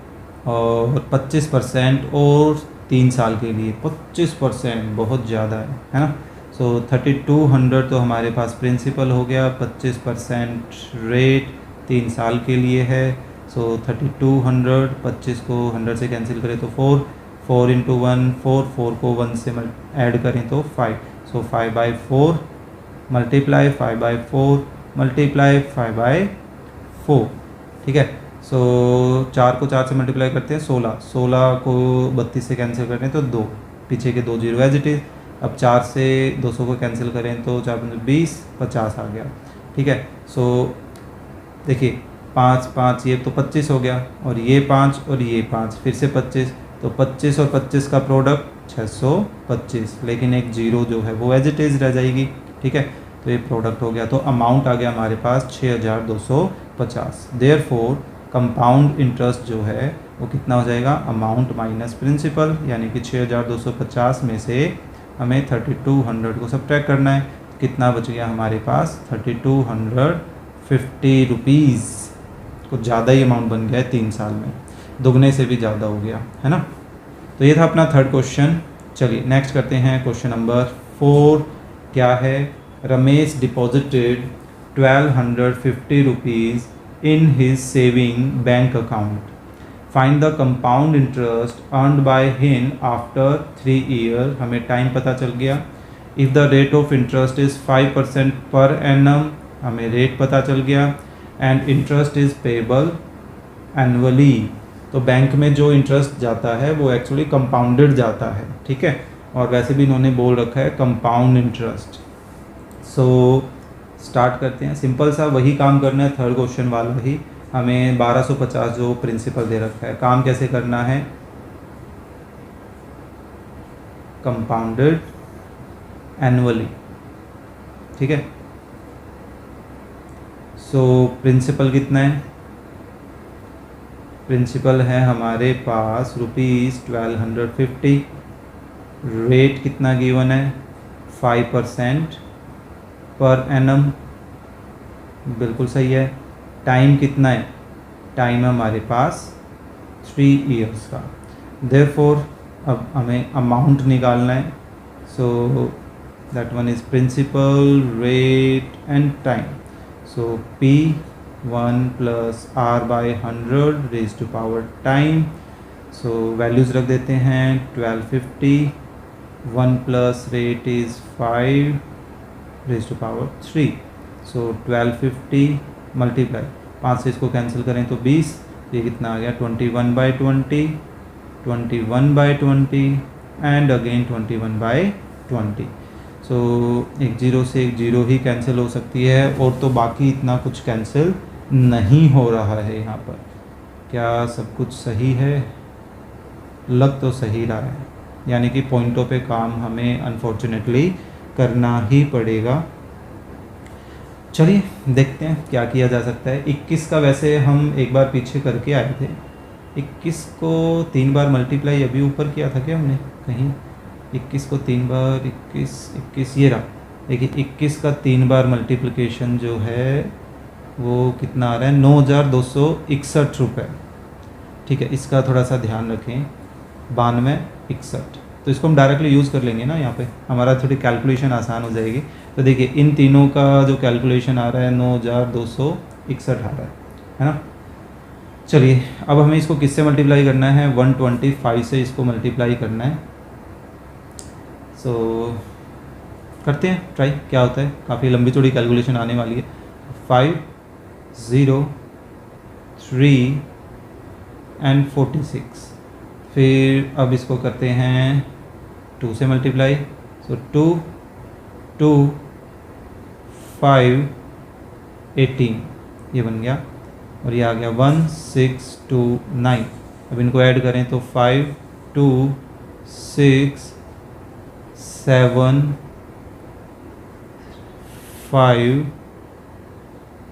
[SPEAKER 1] और 25% और 3 साल के लिए 25% बहुत ज़्यादा है ना। सो 3200 तो हमारे पास प्रिंसिपल हो गया, 25% रेट 3 साल के लिए है। सो 3200, 25 को 100 से कैंसिल करें तो 4 4 × 1 4 4 को 1 से ऐड करें तो 5। सो 5/4 मल्टीप्लाई 5/4 मल्टीप्लाई 5/4। ठीक है। सो 4 को 4 से मल्टीप्लाई करते हैं 16, 16 को 32 से कैंसिल करते हैं तो 2, पीछे के 2 जीरो एज इट इज़। अब 4 से 200 को कैंसिल करें तो 4 × 20 50 आ गया। ठीक है। सो देखिए 5 5 ये तो 25 हो गया और ये 5 और ये 5 फिर से 25, तो 25 और 25 का प्रोडक्ट 625, लेकिन एक जीरो जो है वो एज इट इज़ रह जाएगी। ठीक है। तो ये प्रोडक्ट हो गया, तो अमाउंट आ गया हमारे पास 6,250। देयरफॉर कंपाउंड इंटरेस्ट जो है वो कितना हो जाएगा, अमाउंट माइनस प्रिंसिपल, यानी कि 6,250 में से हमें 3200 को सब्ट्रैक्ट करना है। कितना बच गया हमारे पास 3250 रुपीज़। कुछ ज़्यादा ही अमाउंट बन गया है 3 साल में, दुगने से भी ज़्यादा हो गया है ना। तो ये था अपना थर्ड क्वेश्चन। चलिए नेक्स्ट करते हैं क्वेश्चन नंबर 4। क्या है, Ramesh deposited 1250 rupees in his saving bank account. Find the compound interest earned by him after 3 years. हमें टाइम पता चल गया। If the rate of interest is 5% per annum, हमें रेट पता चल गया। And interest is payable annually. तो bank में जो इंटरेस्ट जाता है वो एक्चुअली कंपाउंडेड जाता है। ठीक है। और वैसे भी इन्होंने बोल रखा है कंपाउंड इंटरेस्ट। सो स्टार्ट करते हैं, सिंपल सा वही काम करना है, थर्ड क्वेश्चन वाला ही। हमें 1250 जो प्रिंसिपल दे रखा है, काम कैसे करना है, कंपाउंडेड एनुअली। ठीक है। सो प्रिंसिपल कितना है, प्रिंसिपल है हमारे पास ₹1250। रेट कितना गिवन है, 5% पर एनम, बिल्कुल सही है। टाइम कितना है, टाइम हमारे पास 3 इयर्स का। देयरफॉर अब हमें अमाउंट निकालना है। So that one is principal, rate and time. So P1 + R/100 raise to power time. So values रख देते हैं 1250, 1 plus rate is 5 raise to power 3। So 1250 multiply 5 से इसको कैंसिल करें तो 20, ये कितना आ गया 21/20, 21/20 एंड अगेन 21/20। सो एक जीरो से एक जीरो ही कैंसिल हो सकती है, और तो बाकी इतना कुछ कैंसिल नहीं हो रहा है यहाँ पर। क्या सब कुछ सही है, लग तो सही रहा है, यानी कि पॉइंटों पे काम हमें अनफॉर्चुनेटली करना ही पड़ेगा। चलिए देखते हैं क्या किया जा सकता है। 21 का वैसे हम एक बार पीछे करके आए थे, 21 को 3 बार मल्टीप्लाई अभी ऊपर किया था क्या हमने कहीं, 21 को 3 बार, 21 ये रहा। देखिए 21 का 3 बार मल्टीप्लिकेशन जो है वो कितना आ रहा है, 9261 रुपये। ठीक है, इसका थोड़ा सा ध्यान रखें, 9261। तो इसको हम डायरेक्टली यूज़ कर लेंगे ना, यहाँ पे हमारा थोड़ी कैलकुलेशन आसान हो जाएगी। तो देखिए इन तीनों का जो कैलकुलेशन आ रहा है 9261 आ रहा है ना। चलिए अब हमें इसको किससे मल्टीप्लाई करना है, 125 से इसको मल्टीप्लाई करना है। सो करते हैं ट्राई, क्या होता है। काफ़ी लंबी चौड़ी कैलकुलेशन आने वाली है। 5, 0, 3 एंड 46। फिर अब इसको करते हैं 2 से मल्टीप्लाई। सो 2, 2, 5, 18 ये बन गया, और ये आ गया 1629। अब इनको ऐड करें तो 5, 2, 6, 7, 5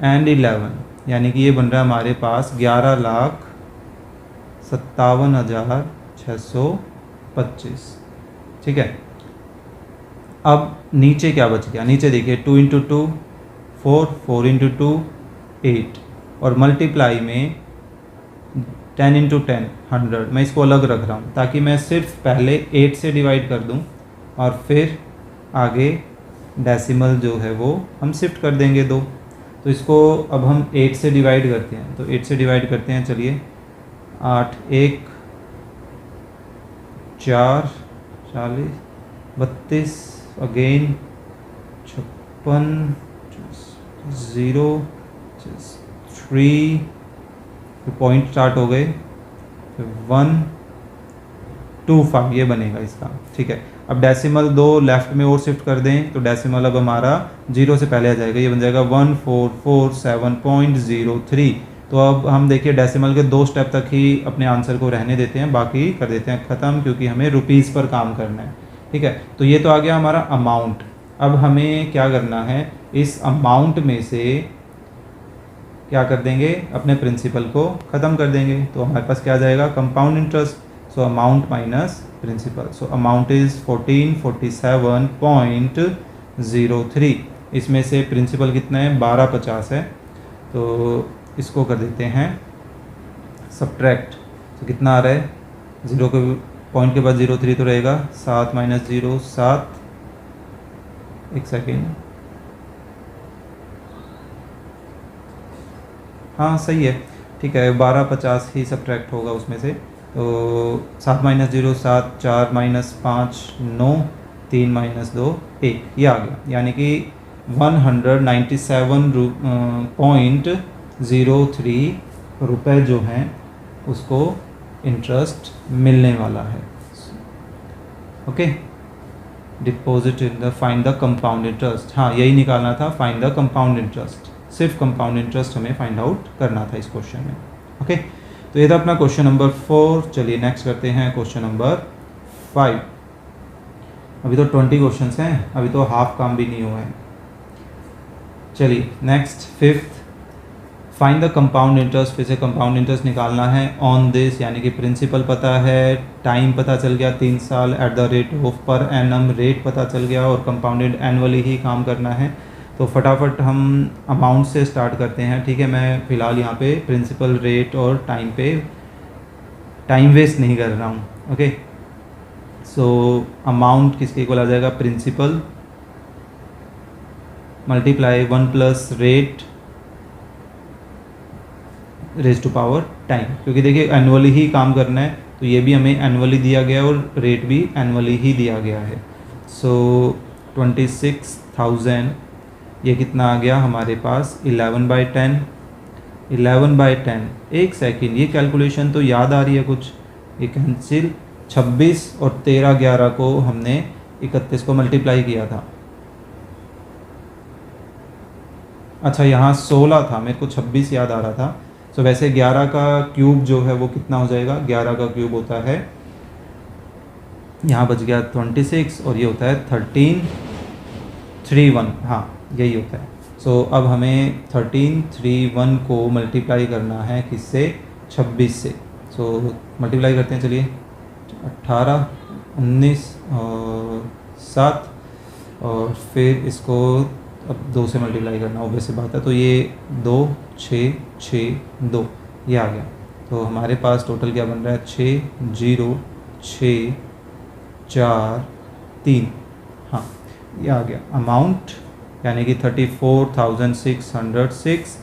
[SPEAKER 1] एंड 11, यानी कि ये बन रहा है हमारे पास 11,57,625। ठीक है। अब नीचे क्या बच गया, नीचे देखिए 2 × 2 4, 4 × 2 8, और मल्टीप्लाई में 10 × 10 100। मैं इसको अलग रख रहा हूँ ताकि मैं सिर्फ पहले 8 से डिवाइड कर दूँ और फिर आगे डेसिमल जो है वो हम शिफ्ट कर देंगे 2। तो इसको अब हम 8 से डिवाइड करते हैं, तो 8 से डिवाइड करते हैं। चलिए 8, 1, 4, 40, 32, अगेन 56, 0, 3, पॉइंट स्टार्ट हो गए, 1, 2, 5 ये बनेगा इसका। ठीक है, अब डेसिमल 2 लेफ्ट में और शिफ्ट कर दें तो डेसिमल अब हमारा 0 से पहले आ जाएगा, ये बन जाएगा 1447.03। तो अब हम देखिए डेसिमल के 2 स्टेप तक ही अपने आंसर को रहने देते हैं, बाकी कर देते हैं ख़त्म, क्योंकि हमें रुपीज़ पर काम करना है। ठीक है, तो ये तो आ गया हमारा अमाउंट। अब हमें क्या करना है, इस अमाउंट में से क्या कर देंगे, अपने प्रिंसिपल को ख़त्म कर देंगे। तो हमारे पास क्या आ जाएगा, compound interest. So amount minus principal. So amount is 1447.03। इसमें से प्रिंसिपल कितना है, 1250 है। तो इसको कर देते हैं सब्ट्रैक्ट। तो कितना आ रहा है, 0 के पॉइंट के बाद 03 तो रहेगा, 7 - 0 7। एक सेकेंड, हाँ सही है, ठीक है, 1250 ही सब्ट्रैक्ट होगा उसमें से। तो 7 - 0 7, 4 - 5 9, 3 - 2 1, ये आ गया, यानी कि 197.03 रुपये जो हैं उसको इंटरेस्ट मिलने वाला है। Okay, deposit in the, find the compound interest. हाँ यही निकालना था, फाइंड द कंपाउंड इंटरेस्ट। सिर्फ कंपाउंड इंटरेस्ट हमें फाइंड आउट करना था इस क्वेश्चन में। ओके, तो ये था अपना क्वेश्चन नंबर 4। चलिए नेक्स्ट करते हैं क्वेश्चन नंबर 5। अभी तो 20 क्वेश्चंस हैं, अभी तो हाफ काम भी नहीं हुआ है। चलिए next fifth, find the compound interest. फिर से कंपाउंड इंटरेस्ट निकालना है ऑन दिस, यानी कि प्रिंसिपल पता है, टाइम पता चल गया 3 साल, eight the rate of per annum rate पता चल गया, और कंपाउंडेड एनुअली ही काम करना है। तो फटाफट हम अमाउंट से स्टार्ट करते हैं, ठीक है। मैं फ़िलहाल यहाँ पे प्रिंसिपल, रेट और टाइम पे टाइम वेस्ट नहीं कर रहा हूँ, ओके। सो अमाउंट किसके इक्वल आ जाएगा, principal multiply 1 plus rate raise to power time, क्योंकि देखिए एनुअली ही काम करना है, तो ये भी हमें एनुअली दिया गया है और रेट भी एनुअली ही दिया गया है। सो 26,000, ये कितना आ गया हमारे पास 11/10। 11/10, एक सेकेंड, ये कैलकुलेशन तो याद आ रही है कुछ, ये कैंसिल 26 और 13/11 को हमने 31 को मल्टीप्लाई किया था। अच्छा यहाँ 16 था, मेरे को 26 याद आ रहा था। सो वैसे 11 का क्यूब जो है वो कितना हो जाएगा, 11 का क्यूब होता है, यहाँ बच गया 26 और ये होता है 1331, हाँ यही होता है। सो अब हमें 1331 को मल्टीप्लाई करना है किससे, 26 से। सो मल्टीप्लाई करते हैं, चलिए 18, 19 और 7, और फिर इसको अब 2 से मल्टीप्लाई करना ऑब्वियस बात है, तो ये 2 6 6 2 ये आ गया। तो हमारे पास टोटल क्या बन रहा है, 6 0 6 4 3, हाँ ये आ गया अमाउंट, यानी कि 34,606।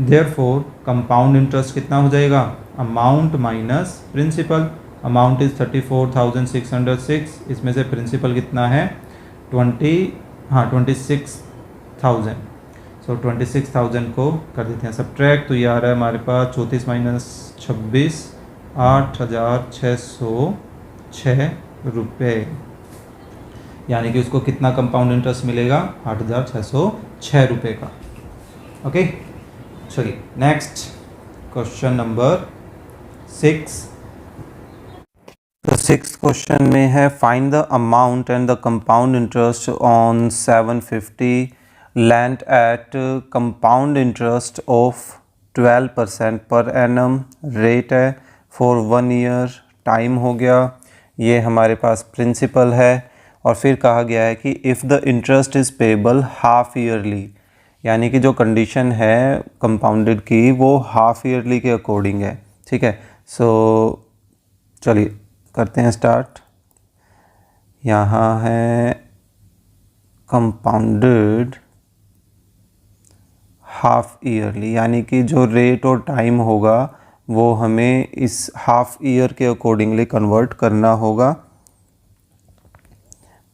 [SPEAKER 1] देयरफॉर कंपाउंड इंटरेस्ट कितना हो जाएगा, amount minus principal. Amount is 34,606, इसमें से प्रिंसिपल कितना है 26,000। सो 26,000 को कर देते हैं सब्ट्रैक्ट, तो ये आ रहा है हमारे पास 34 माइनस 26 8,606 रुपये, यानी कि उसको कितना कंपाउंड इंटरेस्ट मिलेगा, 8,606 रुपये का, ओके। चलिए नेक्स्ट क्वेश्चन नंबर 6। तो 6th क्वेश्चन में है find the amount and the compound interest on 750 land at compound interest of 12% per annum, rate है फॉर 1 ईयर, टाइम हो गया, ये हमारे पास प्रिंसिपल है, और फिर कहा गया है कि if the interest is payable half yearly, यानी कि जो कंडीशन है कंपाउंडेड की वो हाफ ईयरली के अकॉर्डिंग है, ठीक है। सो चलिए करते हैं स्टार्ट। यहाँ है कंपाउंडेड हाफ ईयरली, यानी कि जो रेट और टाइम होगा वो हमें इस हाफ ईयर के अकॉर्डिंगली कन्वर्ट करना होगा।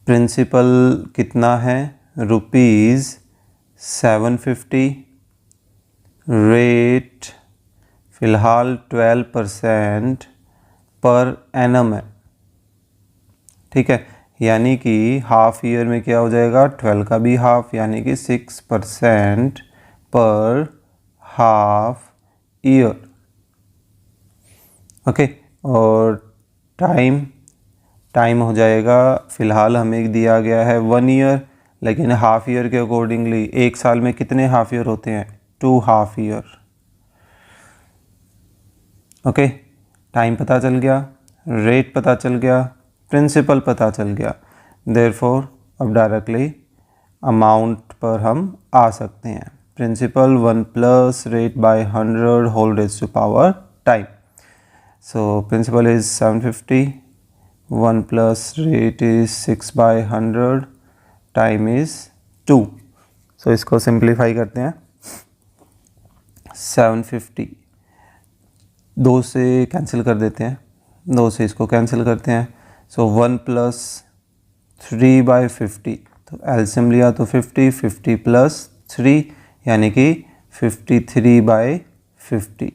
[SPEAKER 1] प्रिंसिपल कितना है, ₹750, रेट फ़िलहाल 12% पर एनम है, ठीक है। यानी कि हाफ ईयर में क्या हो जाएगा, 12 का भी हाफ, यानी कि 6% पर हाफ ईयर, ओके। और टाइम हो जाएगा, फ़िलहाल हमें दिया गया है 1 ईयर, लेकिन हाफ ईयर के अकॉर्डिंगली एक साल में कितने हाफ ईयर होते हैं, 2 हाफ ईयर, ओके। टाइम पता चल गया, रेट पता चल गया, प्रिंसिपल पता चल गया, देयरफॉर अब डायरेक्टली अमाउंट पर हम आ सकते हैं। Principal 1 plus rate by 100 whole raise to power time. So principal is 750, 1 plus rate is 6/100, time is 2। So इसको सिंप्लीफाई करते हैं, 750 2 से कैंसिल कर देते हैं, 2 से इसको कैंसिल करते हैं। सो 1 प्लस 3/50, तो एलसीएम लिया तो 50, 50 प्लस 3 यानी कि 53/50।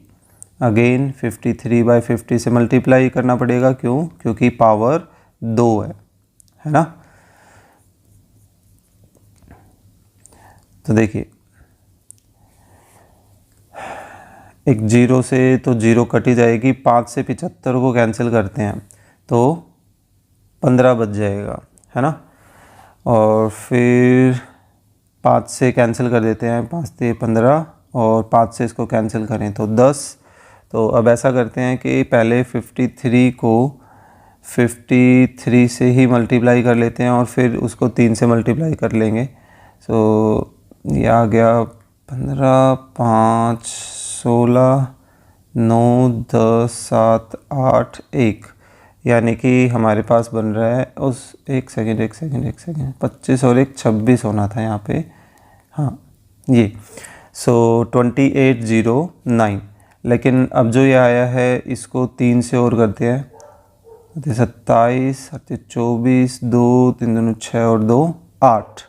[SPEAKER 1] अगेन 53/50 से मल्टीप्लाई करना पड़ेगा, क्यों, क्योंकि पावर 2 है ना। तो देखिए एक 0 से तो 0 कट ही जाएगी, 5 से 75 को कैंसिल करते हैं तो 15 बच जाएगा, है ना। और फिर 5 से कैंसिल कर देते हैं, 5 से 15 और 5 से इसको कैंसिल करें तो 10। तो अब ऐसा करते हैं कि पहले 53 को 53 से ही मल्टीप्लाई कर लेते हैं और फिर उसको 3 से मल्टीप्लाई कर लेंगे। सो ये आ गया 15, 5, 16, 9, 10, 7, 8, 1, यानी कि हमारे पास बन रहा है उस एक सेकेंड 25 और 1 26 होना था यहाँ पे, हाँ ये। सो 2809। लेकिन अब जो ये आया है इसको 3 से और करते हैं, 27, 24, 2, 3 दूनी 6 और 2 8,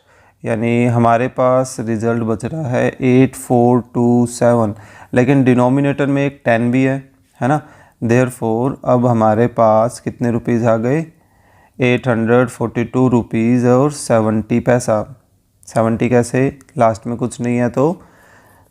[SPEAKER 1] यानी हमारे पास रिज़ल्ट बच रहा है 8427। लेकिन डिनोमिनेटर में एक 10 भी है ना। देयरफॉर अब हमारे पास कितने रुपीज़ आ गए, 842 रुपीज़ और 70 पैसा। 70 कैसे, लास्ट में कुछ नहीं है तो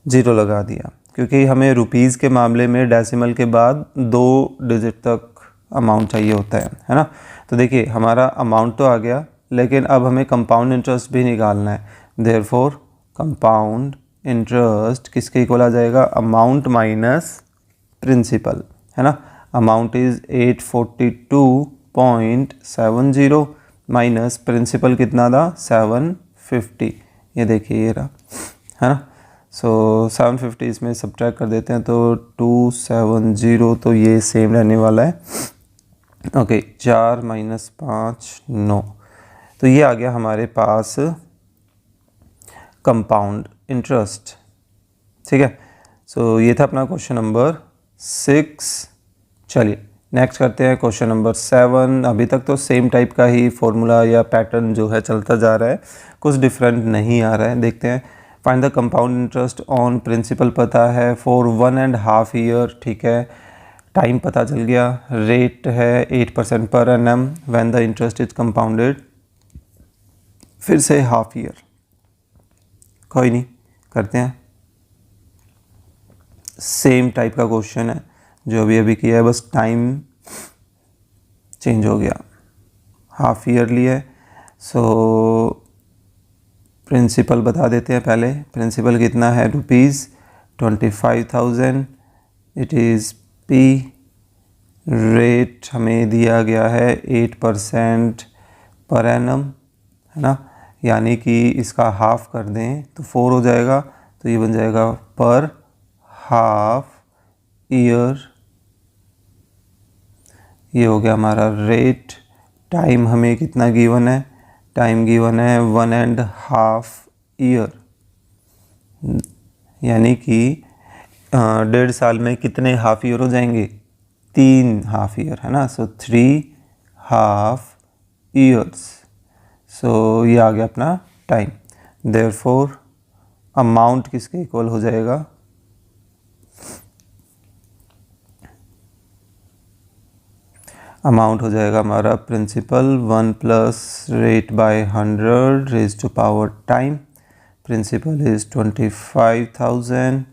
[SPEAKER 1] ज़ीरो लगा दिया, क्योंकि हमें रुपीज़ के मामले में डेसिमल के बाद 2 डिजिट तक अमाउंट चाहिए होता है ना। तो देखिए हमारा अमाउंट तो आ गया, लेकिन अब हमें कंपाउंड इंटरेस्ट भी निकालना है। देयरफॉर कंपाउंड इंटरेस्ट किसके इक्वल आ जाएगा, अमाउंट माइनस प्रिंसिपल, है ना। अमाउंट इज़ 842.70 माइनस प्रिंसिपल कितना था 750, ये देखिए ये रहा, है ना। सो 750 इसमें सब्ट्रैक्ट कर देते हैं तो 270, तो ये सेम रहने वाला है। ओके 4 माइनस 5 9, तो ये आ गया हमारे पास कंपाउंड इंटरेस्ट, ठीक है। सो ये था अपना क्वेश्चन नंबर 6। चलिए नेक्स्ट करते हैं क्वेश्चन नंबर 7। अभी तक तो सेम टाइप का ही फॉर्मूला या पैटर्न जो है चलता जा रहा है, कुछ डिफरेंट नहीं आ रहा है। देखते हैं। Find the compound interest on principal पता है फॉर 1.5 ईयर, ठीक है। टाइम पता चल गया, रेट है 8% per annum when the interest is compounded, फिर से हाफ ईयर। कोई नहीं, करते हैं। सेम टाइप का क्वेश्चन है जो अभी अभी किया है, बस टाइम चेंज हो गया, हाफ ईयरली है। सो प्रिंसिपल बता देते हैं पहले। प्रिंसिपल कितना है, ₹25,000, इट इज़ P। रेट हमें दिया गया है 8% पर एनम, है ना, यानी कि इसका हाफ कर दें तो 4 हो जाएगा, तो ये बन जाएगा पर हाफ ईयर। ये हो गया हमारा रेट। टाइम हमें कितना गिवन है, टाइम गिवन है 1.5 ईयर, यानी कि 1.5 साल में कितने हाफ ईयर हो जाएंगे, 3 हाफ ईयर, है ना। सो 3 हाफ ईयर्स। सो ये आ गया अपना टाइम। देयरफॉर अमाउंट किसके इक्वल हो जाएगा, अमाउंट हो जाएगा हमारा principal 1 plus rate by 100 raise to power time. Principal is 25,000,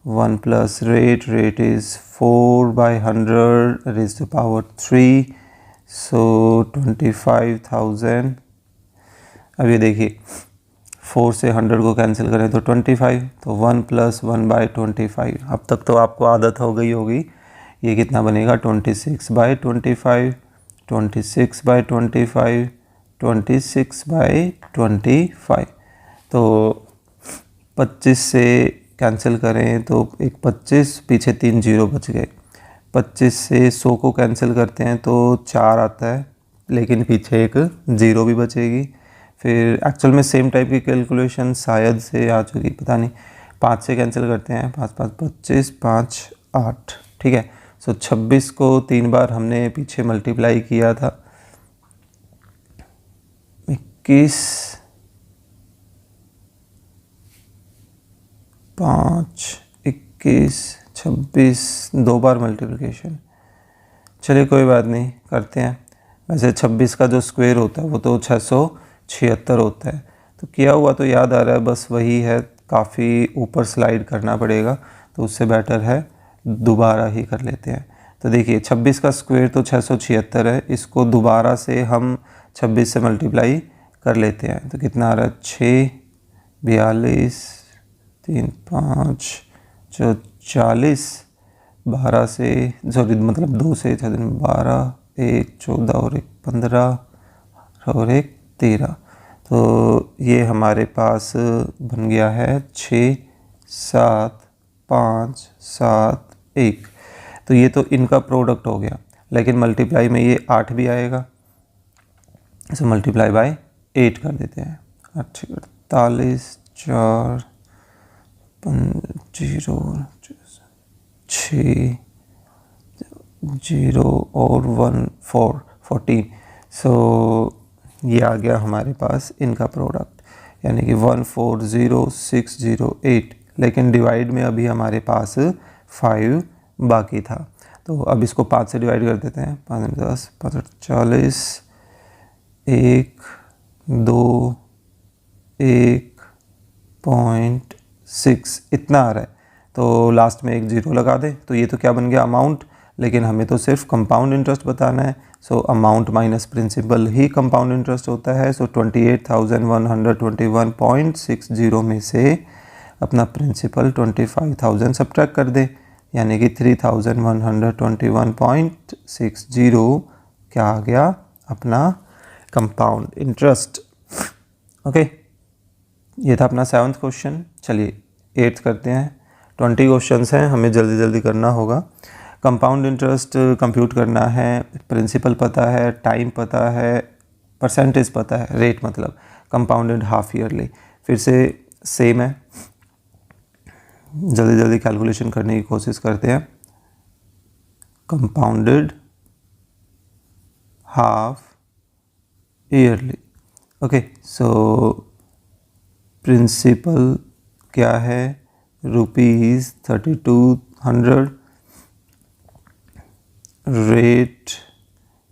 [SPEAKER 1] 1 plus rate is 4 by 100 raise to power 3, so 25,000। अब ये देखिए 4 से 100 को कैंसिल करें तो 25, तो 1 प्लस 1 बाय 25। अब तक तो आपको आदत हो गई होगी। ये कितना बनेगा 26 बाई 25, 26 बाई 25, 26 बाई 25। तो 25 से कैंसिल करें तो एक 25, पीछे 3 जीरो बच गए। 25 से 100 को कैंसिल करते हैं तो 4 आता है, लेकिन पीछे एक ज़ीरो भी बचेगी। फिर एक्चुअल में सेम टाइप की कैलकुलेशन शायद से आ चुकी, पता नहीं। 5 से कैंसिल करते हैं, 5 5 25, 5 8, ठीक है। सो 26 को 3 बार हमने पीछे मल्टीप्लाई किया था, 21, 5, 21, 26, 2 बार मल्टीप्लिकेशन। चलिए कोई बात नहीं, करते हैं। वैसे 26 का जो स्क्वायर होता है वो तो 676 होता है, तो किया हुआ तो याद आ रहा है, बस वही है, काफ़ी ऊपर स्लाइड करना पड़ेगा, तो उससे बेटर है दोबारा ही कर लेते हैं। तो देखिए 26 का स्क्वायर तो 676 है, इसको दोबारा से हम 26 से मल्टीप्लाई कर लेते हैं, तो कितना आ रहा है 6 42, 3 5 जो 40, 12 से सॉरी मतलब 2 से 6 दिन 12, 1 14 और 1 15 और 1 13। तो ये हमारे पास बन गया है 6 7 5 7 1। तो ये तो इनका प्रोडक्ट हो गया, लेकिन मल्टीप्लाई में ये 8 भी आएगा, इसे मल्टीप्लाई बाय 8 कर देते हैं। 48 4 0 6 0 और 1 4 14। सो ये आ गया हमारे पास इनका प्रोडक्ट, यानी कि 140,608। लेकिन डिवाइड में अभी हमारे पास 5 बाकी था, तो अब इसको 5 से डिवाइड कर देते हैं। 5 10 5 40, 1 2 1.6 इतना आ रहा है। तो लास्ट में एक जीरो लगा दे, तो ये तो क्या बन गया अमाउंट, लेकिन हमें तो सिर्फ कंपाउंड इंटरेस्ट बताना है। सो अमाउंट माइनस प्रिंसिपल ही कंपाउंड इंटरेस्ट होता है। सो 28,121.60 में से अपना प्रिंसिपल 25,000 सब्ट्रैक्ट कर दे, यानी कि 3,121.60 क्या आ गया अपना कंपाउंड इंटरेस्ट। ओके, ये था अपना 7th क्वेश्चन। चलिए 8th करते हैं। 20 क्वेश्चंस हैं, हमें जल्दी जल्दी करना होगा। कंपाउंड इंटरेस्ट कंप्यूट करना है, प्रिंसिपल पता है, टाइम पता है, परसेंटेज पता है, रेट मतलब कंपाउंडेड हाफ ईयरली। फिर से सेम है, जल्दी जल्दी कैलकुलेशन करने की कोशिश करते हैं। Compounded half yearly. Okay, so principal क्या है, ₹3200। रेट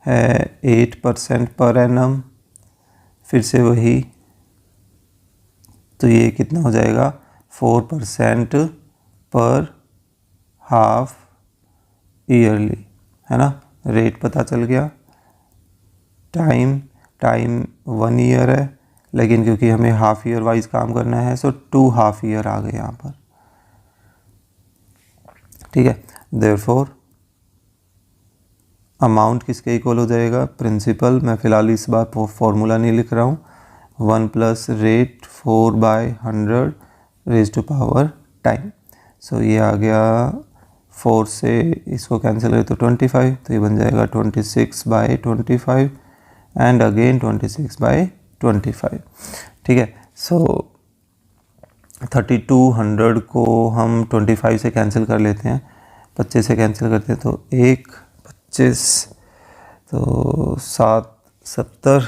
[SPEAKER 1] है 8% पर एनम। फिर से वही, तो ये कितना हो जाएगा 4% पर हाफ ईयरली, है ना। रेट पता चल गया। टाइम 1 ईयर है, लेकिन क्योंकि हमें हाफ ईयर वाइज काम करना है, सो 2 हाफ ईयर आ गए यहाँ पर। ठीक है, देयरफॉर अमाउंट किसके इक्वल हो जाएगा, प्रिंसिपल। मैं फ़िलहाल इस बार फॉर्मूला नहीं लिख रहा हूँ। 1 plus rate 4/100 raise to power time. So ये आ गया 4 से इसको कैंसिल करें तो 25, तो ये बन जाएगा 26/25 एंड अगेन 26/25। ठीक है, सो 3200 को हम 25 से कैंसिल कर लेते हैं, 25 से कैंसिल करते हैं तो 1 25, तो 7 70,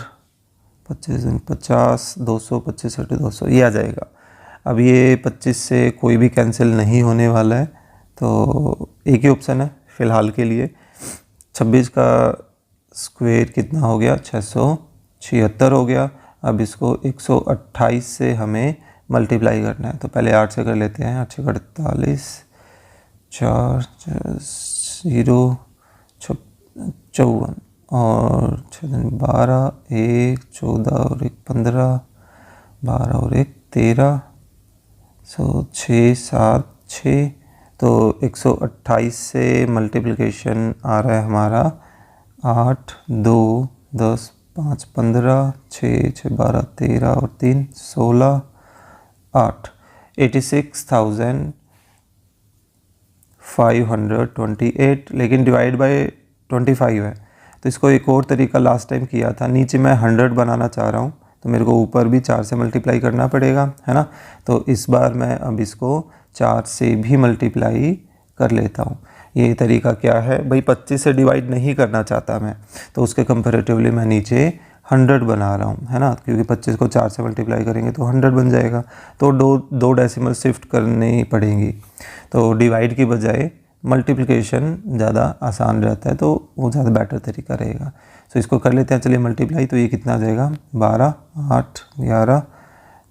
[SPEAKER 1] 25 50, 200 25 60 200 ये आ जाएगा। अब ये 25 से कोई भी कैंसिल नहीं होने वाला है, तो एक ही ऑप्शन है फ़िलहाल के लिए। 26 का स्क्वायर कितना हो गया, 676 हो गया। अब इसको 128 से हमें मल्टीप्लाई करना है, तो पहले 8 से कर लेते हैं। 8 से 48, 4 0 54 और 6 12, 1 14 और 1 15, 12 और 1 13, सो 6 7 6। तो 128 से मल्टीप्लिकेशन आ रहा है हमारा 8 2 10 5 15, 6 6 12 13 और 3 16 8, 86,528। लेकिन डिवाइड बाय 25 है, तो इसको एक और तरीका लास्ट टाइम किया था। नीचे मैं 100 बनाना चाह रहा हूँ, तो मेरे को ऊपर भी 4 से मल्टीप्लाई करना पड़ेगा, है ना। तो इस बार मैं अब इसको 4 से भी मल्टीप्लाई कर लेता हूँ। ये तरीका क्या है भाई, 25 से डिवाइड नहीं करना चाहता मैं, तो उसके कंपैरेटिवली मैं नीचे 100 बना रहा हूँ, है ना, क्योंकि 25 को 4 से मल्टीप्लाई करेंगे तो 100 बन जाएगा। तो दो डेसिमल शिफ्ट करनी पड़ेंगी, तो डिवाइड की बजाय मल्टीप्लिकेशन ज़्यादा आसान रहता है, तो वो ज़्यादा बेटर तरीका रहेगा। तो इसको कर लेते हैं, चलिए मल्टीप्लाई। तो ये कितना आ जाएगा 12 8 11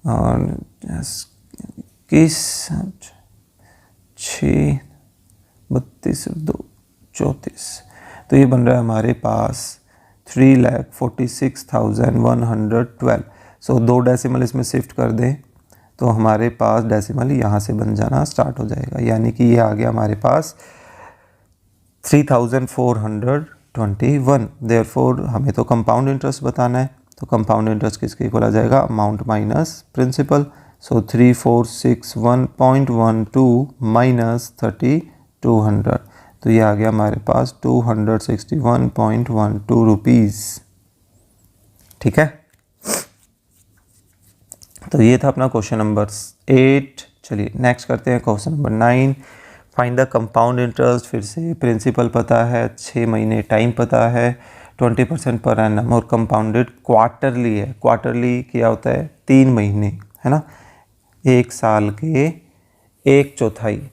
[SPEAKER 1] और 21 6 32 2 34। तो ये बन रहा है हमारे पास 3,46,112। सो 2 डेसिमल इसमें शिफ्ट कर दें तो हमारे पास डेसिमल यहाँ से बन जाना स्टार्ट हो जाएगा, यानी कि ये आ गया हमारे पास 3421। देयरफॉर हमें तो कंपाउंड इंटरेस्ट बताना है, तो कंपाउंड इंटरेस्ट किसके इक्वल आ जाएगा, अमाउंट माइनस प्रिंसिपल। सो 3461.12 माइनस 3200, तो ये आ गया हमारे पास 261.12 रुपीज़। ठीक है, तो ये था अपना क्वेश्चन नंबर 8। चलिए नेक्स्ट करते हैं question number 9। Find the compound interest. फिर से प्रिंसिपल पता है, 6 महीने टाइम पता है, 20% पर एनम, और कंपाउंडेड क्वार्टरली है। क्वार्टरली क्या होता है, 3 महीने, है ना, एक साल के 1/4,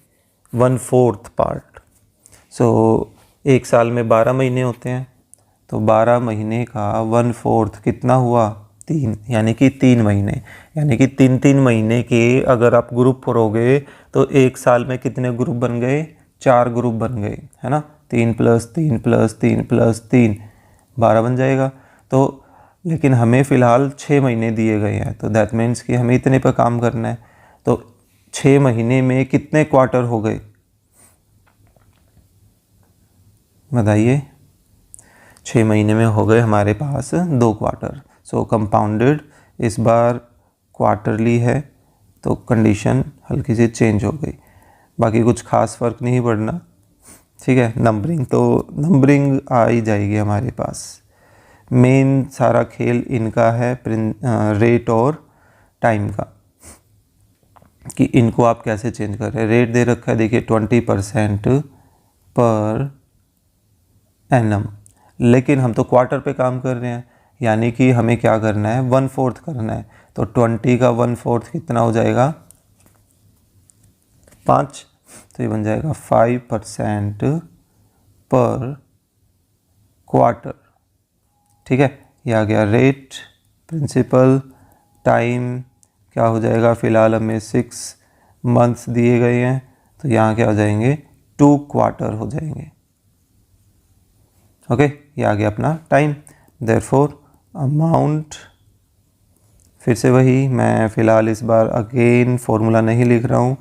[SPEAKER 1] 1/4 पार्ट। सो एक साल में 12 महीने होते हैं, तो 12 महीने का 1/4 कितना हुआ, 3, यानी कि 3 महीने, यानी कि 3 महीने के अगर आप ग्रुप करोगे तो एक साल में कितने ग्रुप बन गए, 4 ग्रुप बन गए, है ना, 3 + 3 + 3 + 3 12 बन जाएगा। तो लेकिन हमें फ़िलहाल 6 महीने दिए गए हैं, तो दैट मीन्स कि हमें इतने पर काम करना है। तो 6 महीने में कितने क्वार्टर हो गए, बताइए। 6 महीने में हो गए हमारे पास 2 क्वार्टर। सो कंपाउंडेड इस बार क्वार्टरली है, तो कंडीशन हल्की सी चेंज हो गई, बाकी कुछ खास फ़र्क नहीं पड़ना। ठीक है, नंबरिंग तो नंबरिंग आ ही जाएगी हमारे पास। मेन सारा खेल इनका है रेट और टाइम का, कि इनको आप कैसे चेंज कर रहे हैं। रेट दे रखा है, देखिए 20% पर एनम, लेकिन हम तो क्वार्टर पे काम कर रहे हैं, यानी कि हमें क्या करना है, 1/4 करना है। तो 20 का 1/4 कितना हो जाएगा, 5, तो ये बन जाएगा 5% पर क्वार्टर। ठीक है, ये आ गया रेट, प्रिंसिपल, टाइम क्या हो जाएगा, फ़िलहाल हमें 6 मंथ्स दिए गए हैं, तो यहाँ क्या हो जाएंगे, 2 क्वार्टर हो जाएंगे। ओके, ये आ गया अपना टाइम। देयरफॉर अमाउंट, फिर से वही, मैं फ़िलहाल इस बार अगेन फार्मूला नहीं लिख रहा हूँ,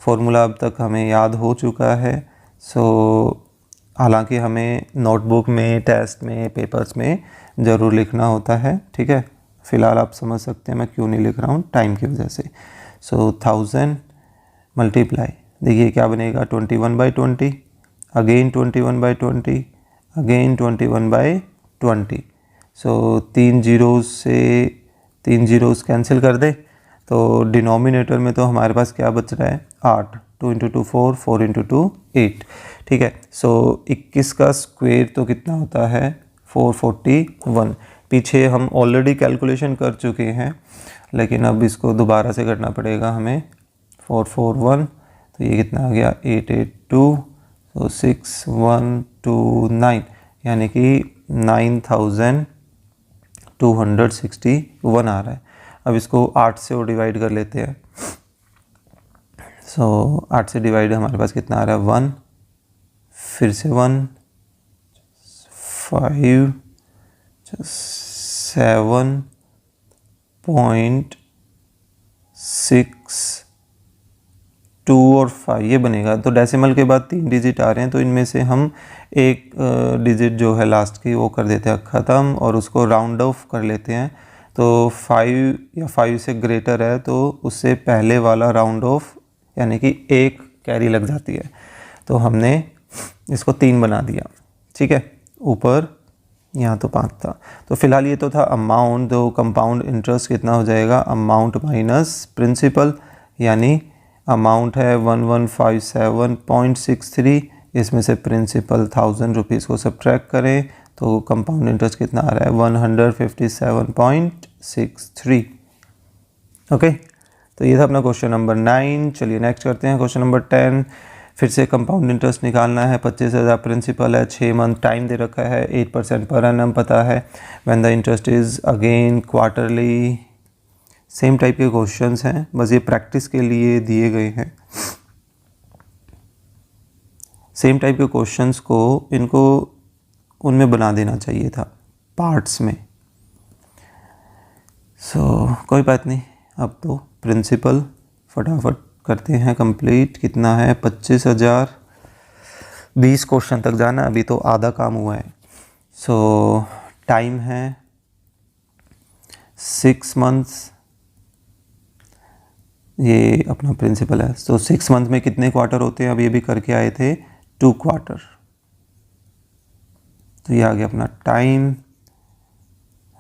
[SPEAKER 1] फार्मूला अब तक हमें याद हो चुका है। सो हालांकि हमें नोटबुक में, टेस्ट में, पेपर्स में ज़रूर लिखना होता है। ठीक है, फ़िलहाल आप समझ सकते हैं मैं क्यों नहीं लिख रहा हूँ, टाइम की वजह से। सो 1000 मल्टीप्लाई, देखिए क्या बनेगा, 21/20, अगेन 21/20, अगेन 21/20। सो 3 ज़ीरोज़ से 3 ज़ीरोज़ कैंसिल कर दे, तो डिनोमिनेटर में तो हमारे पास क्या बच रहा है, 8, 2 × 2 4, 4 × 2 8। ठीक है, सो 21 का स्क्वायर तो कितना होता है, 441। पीछे हम ऑलरेडी कैलकुलेशन कर चुके हैं, लेकिन अब इसको दोबारा से करना पड़ेगा हमें। 441, तो ये कितना आ गया, 882, तो 6129, यानी कि 9261 आ रहा है। अब इसको 8 से और डिवाइड कर लेते हैं। सो 8 से डिवाइड हमारे पास कितना आ रहा है, 1, फिर से 1, 5, 7.62 और 5 ये बनेगा। तो डेसिमल के बाद 3 डिजिट आ रहे हैं, तो इनमें से हम एक डिजिट जो है लास्ट की वो कर देते हैं ख़त्म, और उसको राउंड ऑफ कर लेते हैं। तो 5 या 5 से ग्रेटर है तो उससे पहले वाला राउंड ऑफ, यानी कि 1 कैरी लग जाती है, तो हमने इसको 3 बना दिया। ठीक है, ऊपर यहाँ तो 5 था। तो फिलहाल ये तो था अमाउंट, तो कंपाउंड इंटरेस्ट कितना हो जाएगा, अमाउंट माइनस प्रिंसिपल, यानी अमाउंट है 1157.63, इसमें से प्रिंसिपल 1000 रुपीज़ को सब्ट्रैक्ट करें तो कंपाउंड इंटरेस्ट कितना आ रहा है, 157.63। ओके, तो ये था अपना क्वेश्चन नंबर 9। चलिए नेक्स्ट करते हैं क्वेश्चन नंबर 10। फिर से कंपाउंड इंटरेस्ट निकालना है, 25,000 प्रिंसिपल है, 6 मंथ टाइम दे रखा है, 8% पर एनम पता है, when the interest is again quarterly. Same type के क्वेश्चंस हैं, बस ये प्रैक्टिस के लिए दिए गए हैं। सेम टाइप के क्वेश्चंस को इनको उनमें बना देना चाहिए था, पार्ट्स में। सो कोई बात नहीं, अब तो प्रिंसिपल फटाफट करते हैं कंप्लीट। कितना है 25,000। 20 क्वेश्चन तक जाना, अभी तो आधा काम हुआ है। सो टाइम है 6 मंथ्स, ये अपना प्रिंसिपल है। सो 6 मंथ में कितने क्वार्टर होते हैं, अभी अभी करके आए थे 2 क्वार्टर। तो ये आ गया अपना टाइम।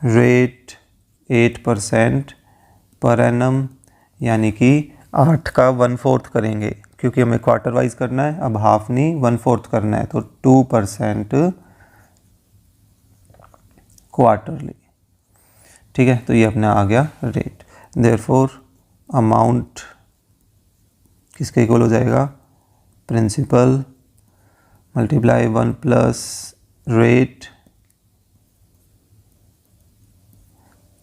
[SPEAKER 1] रेट 8% पर एनम, यानी कि 8 का 1/4 करेंगे क्योंकि हमें क्वार्टर वाइज करना है। अब हाफ नहीं 1/4 करना है, तो 2% क्वार्टरली। ठीक है, तो ये अपना आ गया रेट। देयरफॉर अमाउंट किसके इक्वल हो जाएगा, principal multiply 1 plus rate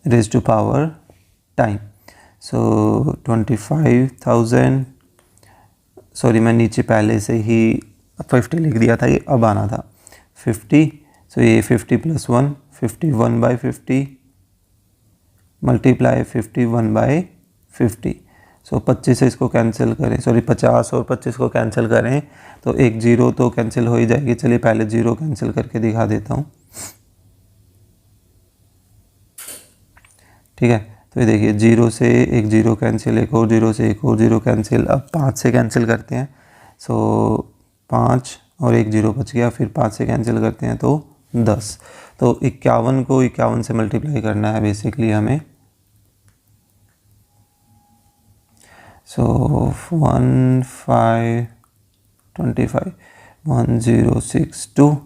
[SPEAKER 1] raise to power time. So 25,000, sorry मैं नीचे पहले से ही 50 लिख दिया था, ये अब आना था 50। सो ये 50 + 1 51/50 मल्टीप्लाई 51/50। सो 25 से इसको कैंसिल करें, सॉरी 50 और 25 को कैंसिल करें तो एक जीरो तो कैंसिल हो ही जाएगी। चलिए पहले जीरो कैंसिल करके दिखा देता हूँ। ठीक है, तो ये देखिए जीरो से एक जीरो कैंसिल, एक और जीरो से एक और जीरो कैंसिल। अब 5 से कैंसिल करते हैं, सो 5 और एक जीरो बच गया, फिर 5 से कैंसिल करते हैं तो 10। तो 51 को 51 से मल्टीप्लाई करना है बेसिकली हमें। सो 1525 1062,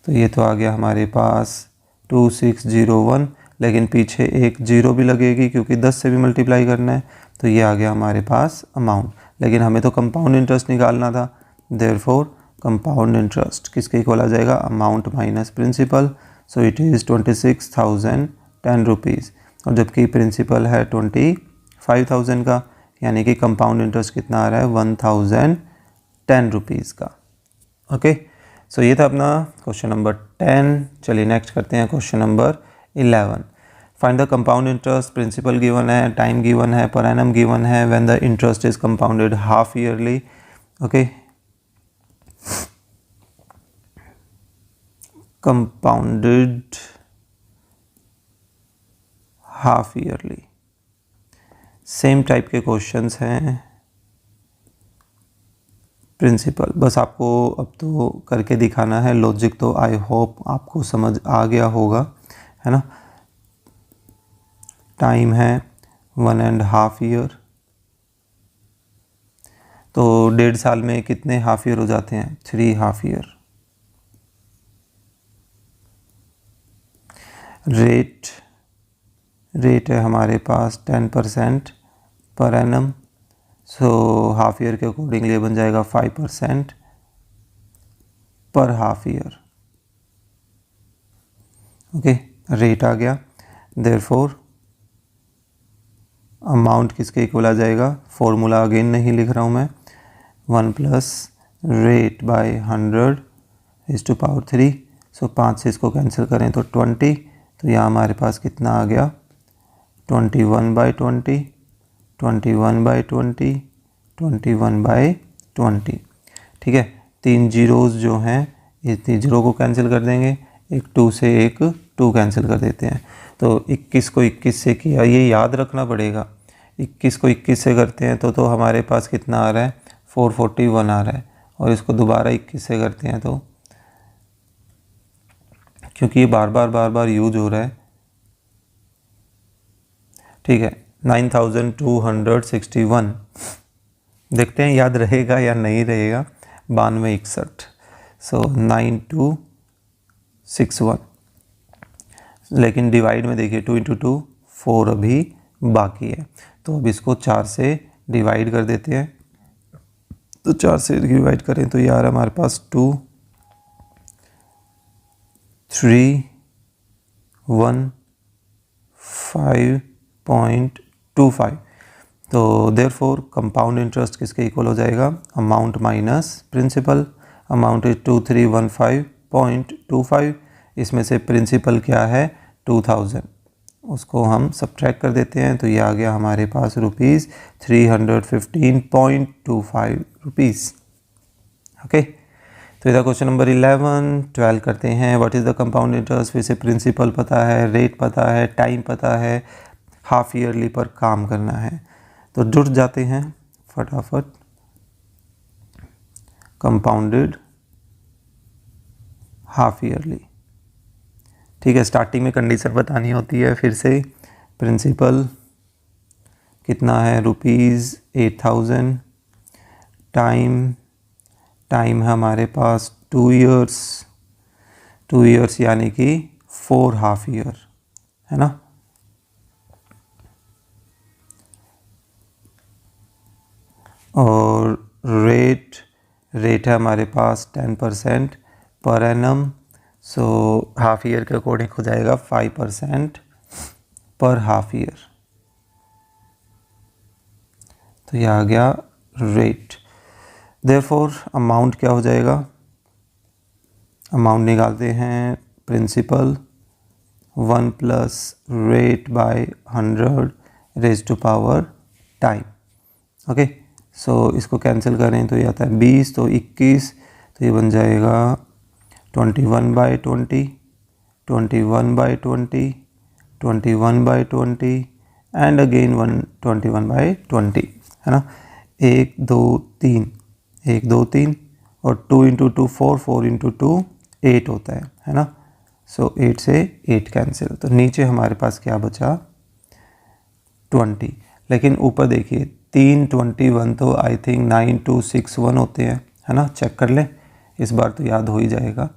[SPEAKER 1] तो ये तो आ गया हमारे पास 2601, लेकिन पीछे एक जीरो भी लगेगी क्योंकि 10 से भी मल्टीप्लाई करना है। तो ये आ गया हमारे पास अमाउंट, लेकिन हमें तो कंपाउंड इंटरेस्ट निकालना था। देयरफॉर कंपाउंड इंटरेस्ट किसके इक्वल आ जाएगा, amount minus principal. So it is 26,010 rupees, और जबकि प्रिंसिपल है 25,000 का, यानी कि कंपाउंड इंटरेस्ट कितना आ रहा है 1,010 रुपीज़ का। ओके, सो ये था अपना क्वेश्चन नंबर 10। चलिए नेक्स्ट करते हैं question number 11। Find the compound interest, principal given है, टाइम गिवन है, पर एनम गिवन है, when the interest is compounded half yearly. Okay, compounded half yearly, same type के क्वेश्चंस हैं। प्रिंसिपल बस आपको अब तो करके दिखाना है, लॉजिक तो आई होप आपको समझ आ गया होगा, है ना। टाइम है 1.5 ईयर, तो 1.5 साल में कितने हाफ ईयर हो जाते हैं, 3 हाफ ईयर। रेट है हमारे पास 10% per annum, so half year के अकॉर्डिंगली बन जाएगा 5% पर हाफ ईयर। ओके, रेट आ गया। देयरफॉर अमाउंट किसके इक्वल आ जाएगा, फॉर्मूला अगेन नहीं लिख रहा हूँ मैं, 1 plus rate by 100 is to power 3। So 5 से इसको कैंसिल करें तो 20, तो यहाँ हमारे पास कितना आ गया 21/20 21/20 21/20। ठीक है, 3 जीरोज़ जो हैं ये 3 जीरो को कैंसिल कर देंगे, एक 2 से एक 2 कैंसिल कर देते हैं। तो 21 को 21 से किया, ये याद रखना पड़ेगा। 21 को 21 से करते हैं तो हमारे पास कितना आ रहा है 441 आ रहा है, और इसको दोबारा 21 से करते हैं तो, क्योंकि ये बार बार यूज हो रहा है। ठीक है, 9261, देखते हैं याद रहेगा या नहीं रहेगा। 9261, सो 9261, लेकिन डिवाइड में देखिए 2 × 2 4 अभी बाकी है, तो अब इसको 4 से डिवाइड कर देते हैं। तो 4 से डिवाइड करें तो यार हमारे पास 2 3 1 5.25। तो देयरफॉर कंपाउंड इंटरेस्ट किसके इक्वल हो जाएगा, amount minus principal. Amount is 2315.25, इसमें से प्रिंसिपल क्या है 2000, उसको हम सब्ट्रैक्ट कर देते हैं, तो ये आ गया हमारे पास रुपीज़ 315.25 रुपीज़। ओके, तो इधर क्वेश्चन नंबर 12 करते हैं। What is the compound interest? फिर से प्रिंसिपल पता है, रेट पता है, टाइम पता है, हाफ ईयरली पर काम करना है, तो जुड़ जाते हैं फटाफट। कंपाउंडेड हाफ ईयरली, ठीक है। स्टार्टिंग में कंडीशन बतानी होती है। फिर से प्रिंसिपल कितना है? रुपीज़ 8000। टाइम है हमारे पास 2 ईयर्स यानी कि 4 हाफ ईयर, है ना। और रेट है हमारे पास 10% per annum, so half year के अकॉर्डिंग हो जाएगा 5% पर हाफ ईयर। तो यह आ गया रेट। देयरफॉर अमाउंट क्या हो जाएगा? अमाउंट निकालते हैं। Principal 1 plus rate by 100 raise to power time. Okay, so इसको कैंसिल करें तो ये आता है 20, तो 21, तो ये बन जाएगा 21/20, 21/20, 21/20 एंड अगेन 21/20, है ना। 1 2 3 1 2 3 और 2 × 2 4, 4 × 2 8 होता है ना। सो 8 से 8 कैंसिल, तो नीचे हमारे पास क्या बचा? 20। लेकिन ऊपर देखिए 321 तो आई थिंक 9261 होते हैं, है ना। चेक कर लें, इस बार तो याद हो ही जाएगा।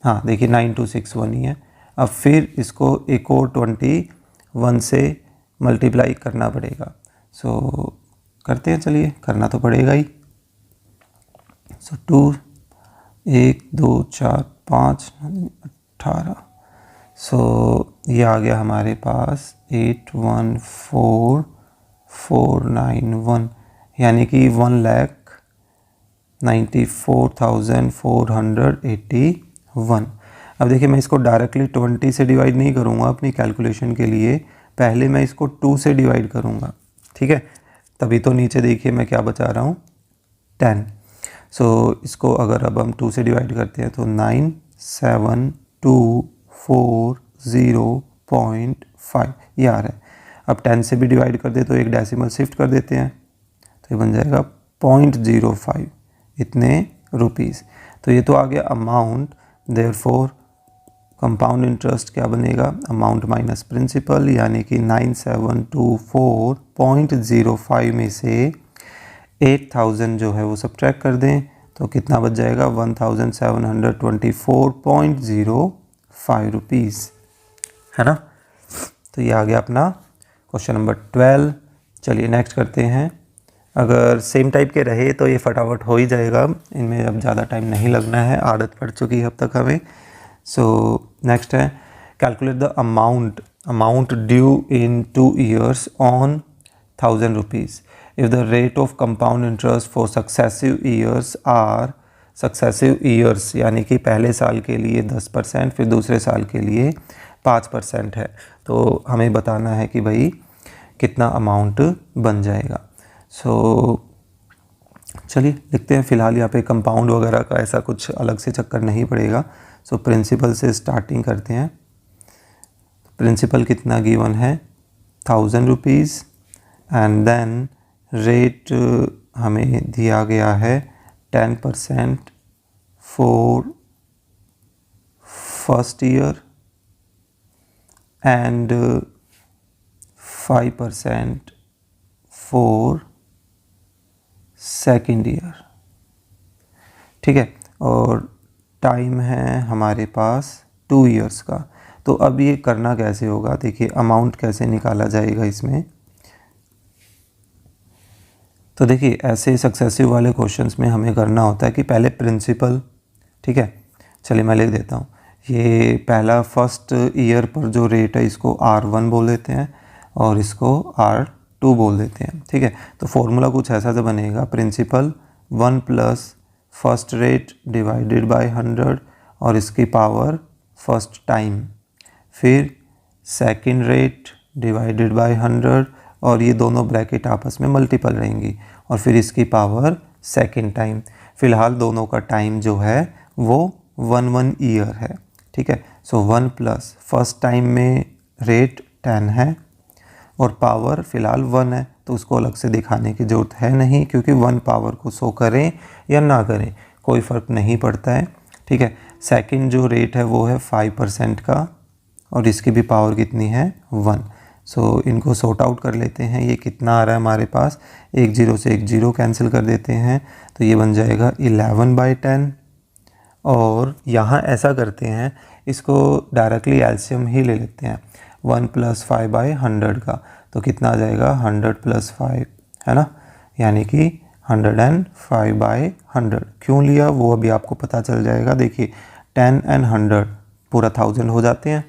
[SPEAKER 1] हाँ देखिए 9261 ही है। अब फिर इसको एक और 21 से मल्टीप्लाई करना पड़ेगा। सो करते हैं, चलिए करना तो पड़ेगा ही। सो 2 1 2 4 5 18, सो ये आ गया हमारे पास 814491, यानी कि 1,94,481। अब देखिए मैं इसको डायरेक्टली 20 से डिवाइड नहीं करूँगा अपनी कैलकुलेशन के लिए, पहले मैं इसको 2 से डिवाइड करूँगा, ठीक है। तभी तो नीचे देखिए मैं क्या बचा रहा हूँ, 10। सो इसको अगर अब हम 2 से डिवाइड करते हैं तो 97240.5 ये आ रहा है। अब 10 से भी डिवाइड कर दे तो एक डेसिमल शिफ्ट कर देते हैं, तो ये बन जाएगा 0.05 इतने रुपीज़। तो ये तो आ गया अमाउंट। देयरफॉर कंपाउंड इंटरेस्ट क्या बनेगा? अमाउंट माइनस प्रिंसिपल, यानी कि 9724.05 में से 8000 जो है वो सब्ट्रैक्ट कर दें, तो कितना बच जाएगा? 1724.05 रुपीज़, है ना। तो ये आ गया अपना क्वेश्चन नंबर 12। चलिए नेक्स्ट करते हैं। अगर सेम टाइप के रहे तो ये फटाफट हो ही जाएगा, इनमें अब ज़्यादा टाइम नहीं लगना है, आदत पड़ चुकी है अब तक हमें। सो नेक्स्ट है calculate the amount due in 2 years on 1000 rupees if the rate of compound interest for successive years यानी कि पहले साल के लिए 10%, फिर दूसरे साल के लिए 5% है। तो हमें बताना है कि भाई कितना अमाउंट बन जाएगा। सो चलिए लिखते हैं। फ़िलहाल यहाँ पे कंपाउंड वगैरह का ऐसा कुछ अलग से चक्कर नहीं पड़ेगा। सो प्रिंसिपल से स्टार्टिंग करते हैं। प्रिंसिपल कितना गिवन है? 1000 रुपीज़ एंड देन रेट हमें दिया गया है 10% for first year and 5% for second year, ठीक है। और टाइम है हमारे पास 2 ईयर्स का। तो अब ये करना कैसे होगा? देखिए अमाउंट कैसे निकाला जाएगा इसमें। तो देखिए ऐसे सक्सेसिव वाले क्वेश्चंस में हमें करना होता है कि पहले प्रिंसिपल, ठीक है। चलिए मैं लिख देता हूँ। ये पहला फर्स्ट ईयर पर जो रेट है इसको R1 बोल देते हैं और इसको R2 बोल देते हैं, ठीक है। तो फॉर्मूला कुछ ऐसा से बनेगा, principal 1 plus first rate divided by 100 और इसकी पावर फर्स्ट टाइम, फिर सेकंड रेट डिवाइडेड बाय 100 और ये दोनों ब्रैकेट आपस में मल्टीपल रहेंगी और फिर इसकी पावर सेकंड टाइम। फ़िलहाल दोनों का टाइम जो है वो 1 ईयर है, ठीक है। सो 1 प्लस फर्स्ट टाइम में रेट 10 है और पावर फ़िलहाल 1 है, तो उसको अलग से दिखाने की ज़रूरत है नहीं, क्योंकि 1 पावर को शो करें या ना करें कोई फ़र्क नहीं पड़ता है, ठीक है। सेकंड जो रेट है वो है 5% का और इसकी भी पावर कितनी है 1। सो इनको सॉर्ट आउट कर लेते हैं। ये कितना आ रहा है हमारे पास, एक जीरो से एक जीरो कैंसिल कर देते हैं तो ये बन जाएगा 11/10। और यहाँ ऐसा करते हैं, इसको डायरेक्टली एलसीएम ही ले लेते हैं 1 + 5/100 का, तो कितना आ जाएगा 100 + 5, है ना, यानी कि 105/100। क्यों लिया वो अभी आपको पता चल जाएगा। देखिए 10 और 100 पूरा 1000 हो जाते हैं,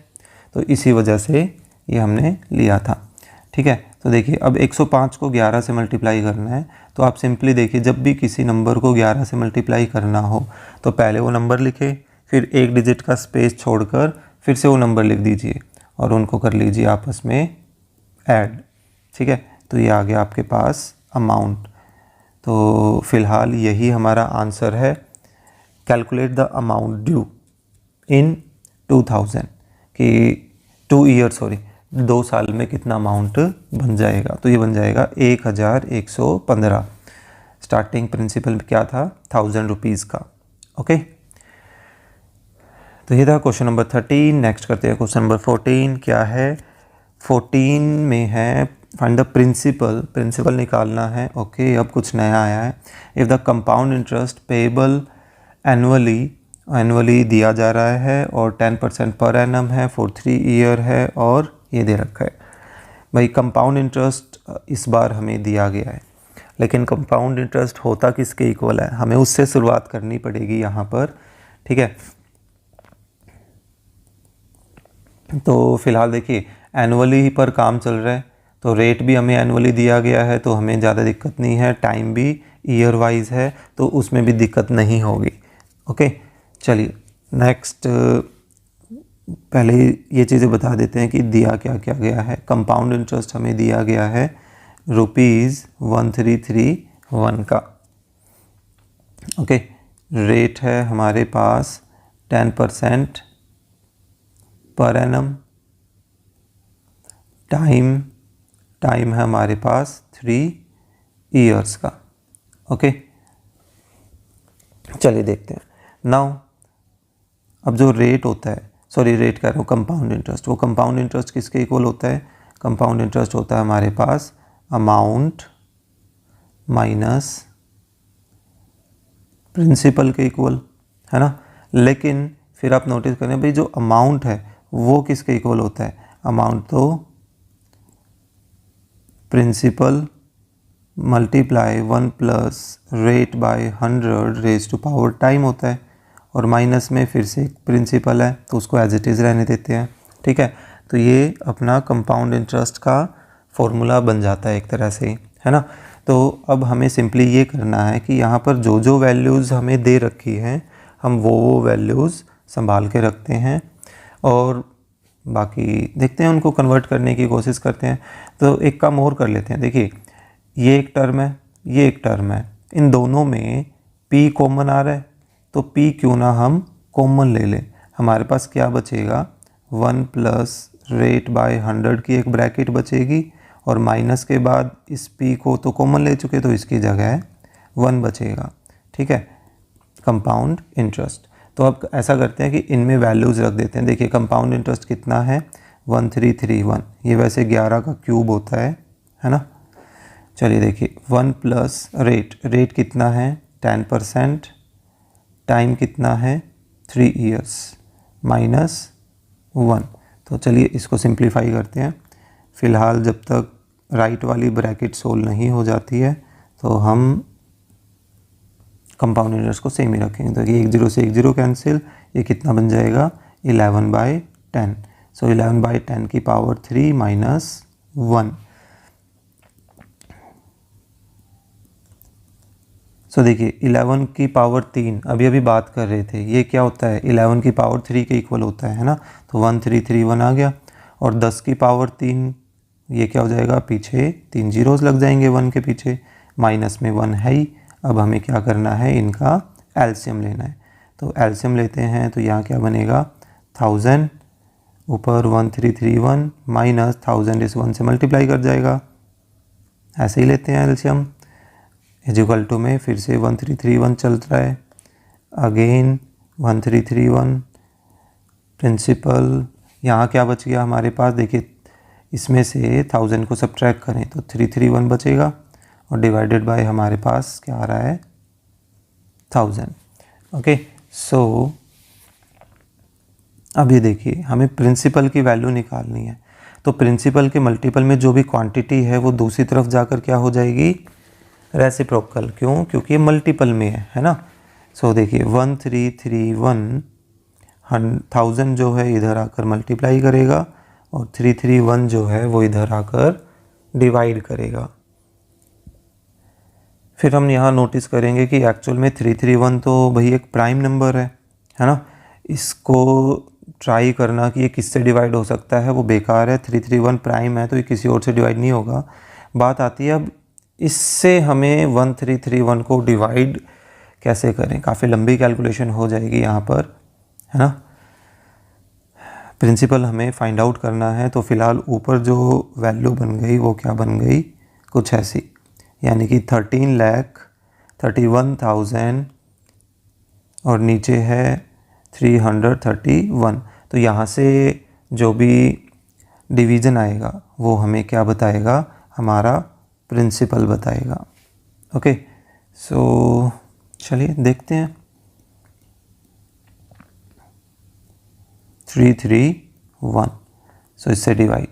[SPEAKER 1] तो इसी वजह से ये हमने लिया था, ठीक है। तो देखिए अब 105 को 11 से मल्टीप्लाई करना है, तो आप सिंपली देखिए जब भी किसी नंबर को 11 से मल्टीप्लाई करना हो तो पहले वो नंबर लिखे, फिर एक डिजिट का स्पेस छोड़कर फिर से वो नंबर लिख दीजिए और उनको कर लीजिए आपस में ऐड, ठीक है। तो ये आ गया आपके पास अमाउंट। तो फ़िलहाल यही हमारा आंसर है। कैलकुलेट द अमाउंट ड्यू इन 2000 कि 2 साल में कितना अमाउंट बन जाएगा, तो ये बन जाएगा 1115। स्टार्टिंग प्रिंसिपल क्या था 1000 रुपीज़ का, ओके। तो ये था क्वेश्चन नंबर 13। नेक्स्ट करते हैं क्वेश्चन नंबर 14। क्या है 14 में है फाइंड द प्रिंसिपल निकालना है, ओके। अब कुछ नया आया है। If the compound interest payable annually दिया जा रहा है और 10% पर एनम है फॉर 3 ईयर है और ये दे रखा है। भाई कंपाउंड इंटरेस्ट इस बार हमें दिया गया है, लेकिन कंपाउंड इंटरेस्ट होता किसके इक्वल है, हमें उससे शुरुआत करनी पड़ेगी यहाँ पर, ठीक है। तो फ़िलहाल देखिए एनुअली पर काम चल रहा है, तो रेट भी हमें एनुअली दिया गया है, तो हमें ज़्यादा दिक्कत नहीं है। टाइम भी ईयर वाइज है, तो उसमें भी दिक्कत नहीं होगी, ओके। चलिए नेक्स्ट, पहले ये चीज़ें बता देते हैं कि दिया क्या क्या गया है। कंपाउंड इंटरेस्ट हमें दिया गया है ₹1331 का, ओके। रेट है हमारे पास 10% पर एनम। टाइम है हमारे पास 3 ईयर्स का, ओके। चलिए देखते हैं नाउ। अब जो रेट होता है, सॉरी रेट कह रहा हूँ, कंपाउंड इंटरेस्ट, वो कंपाउंड इंटरेस्ट किसके इक्वल होता है, कंपाउंड इंटरेस्ट होता है हमारे पास अमाउंट माइनस प्रिंसिपल के इक्वल, है ना। लेकिन फिर आप नोटिस करें भाई जो अमाउंट है वो किसके इक्वल होता है, अमाउंट तो principal multiply 1 + rate by 100 raise to power time होता है, और माइनस में फिर से प्रिंसिपल है तो उसको एज इट इज़ रहने देते हैं, ठीक है। तो ये अपना कंपाउंड इंटरेस्ट का फॉर्मूला बन जाता है एक तरह से, है ना। तो अब हमें सिंपली ये करना है कि यहाँ पर जो जो वैल्यूज़ हमें दे रखी हैं हम वो वैल्यूज़ संभाल के रखते हैं और बाकी देखते हैं उनको कन्वर्ट करने की कोशिश करते हैं। तो एक काम और कर लेते हैं, देखिए ये एक टर्म है, ये एक टर्म है, इन दोनों में p कॉमन आ रहा है, तो p क्यों ना हम कॉमन ले लें। हमारे पास क्या बचेगा 1 + रेट बाय 100 की एक ब्रैकेट बचेगी और माइनस के बाद इस p को तो कॉमन ले चुके तो इसकी जगह 1 बचेगा, ठीक है, कंपाउंड इंटरेस्ट। तो अब ऐसा करते हैं कि इनमें वैल्यूज़ रख देते हैं। देखिए कंपाउंड इंटरेस्ट कितना है 1331, ये वैसे 11 का क्यूब होता है ना। चलिए देखिए 1 + रेट कितना है 10%, टाइम कितना है 3 ईयर्स माइनस 1। तो चलिए इसको सिंप्लीफाई करते हैं। फ़िलहाल जब तक राइट वाली ब्रैकेट सोल्व नहीं हो जाती है तो हम कंपाउंड इंटरेस्ट को सेम ही रखेंगे। तो ये 1 0 से 1 0 कैंसिल, ये कितना बन जाएगा 11/10। सो 11/10 की पावर 3 माइनस 1। सो देखिए 11 की पावर 3 अभी बात कर रहे थे, ये क्या होता है 11 की पावर 3 के इक्वल होता है ना। तो 1331 आ गया और 10 की पावर 3, ये क्या हो जाएगा, पीछे 3 जीरोज़ लग जाएंगे 1 के पीछे, माइनस में 1 है ही। अब हमें क्या करना है, इनका एलसीएम लेना है। तो एलसीएम लेते हैं तो यहाँ क्या बनेगा, 1000 ऊपर 1331 माइनस 1000 इस 1 से मल्टीप्लाई कर जाएगा, ऐसे ही लेते हैं एलसीएम। इक्वल टू में फिर से 1331 चल रहा है, अगेन 1331 प्रिंसिपल। यहाँ क्या बच गया हमारे पास, देखिए इसमें से 1000 को सब्ट्रैक्ट करें तो 331 बचेगा और डिवाइडेड बाय हमारे पास क्या आ रहा है, 1000। ओके, सो अब ये देखिए हमें प्रिंसिपल की वैल्यू निकालनी है। तो प्रिंसिपल के मल्टीपल में जो भी क्वांटिटी है वो दूसरी तरफ जाकर क्या हो जाएगी, रेसिप्रोकल। क्यों, क्योंकि ये मल्टीपल में है ना। सो देखिए 1331 1000 जो है इधर आकर मल्टीप्लाई करेगा और 331 जो है वो इधर आकर डिवाइड करेगा। फिर हम यहाँ नोटिस करेंगे कि एक्चुअल में 331 तो भाई एक प्राइम नंबर है ना। इसको ट्राई करना कि ये किससे डिवाइड हो सकता है वो बेकार है। 331 प्राइम है तो ये किसी और से डिवाइड नहीं होगा। बात आती है अब इससे हमें 1331 को डिवाइड कैसे करें, काफ़ी लंबी कैलकुलेशन हो जाएगी यहाँ पर, है ना। प्रिंसिपल हमें फाइंड आउट करना है। तो फ़िलहाल ऊपर जो वैल्यू बन गई वो क्या बन गई, कुछ ऐसी, यानी कि 13,31,000 और नीचे है 331। तो यहाँ से जो भी डिवीज़न आएगा वो हमें क्या बताएगा, हमारा प्रिंसिपल बताएगा। ओके, सो चलिए देखते हैं। 331, सो इससे डिवाइड,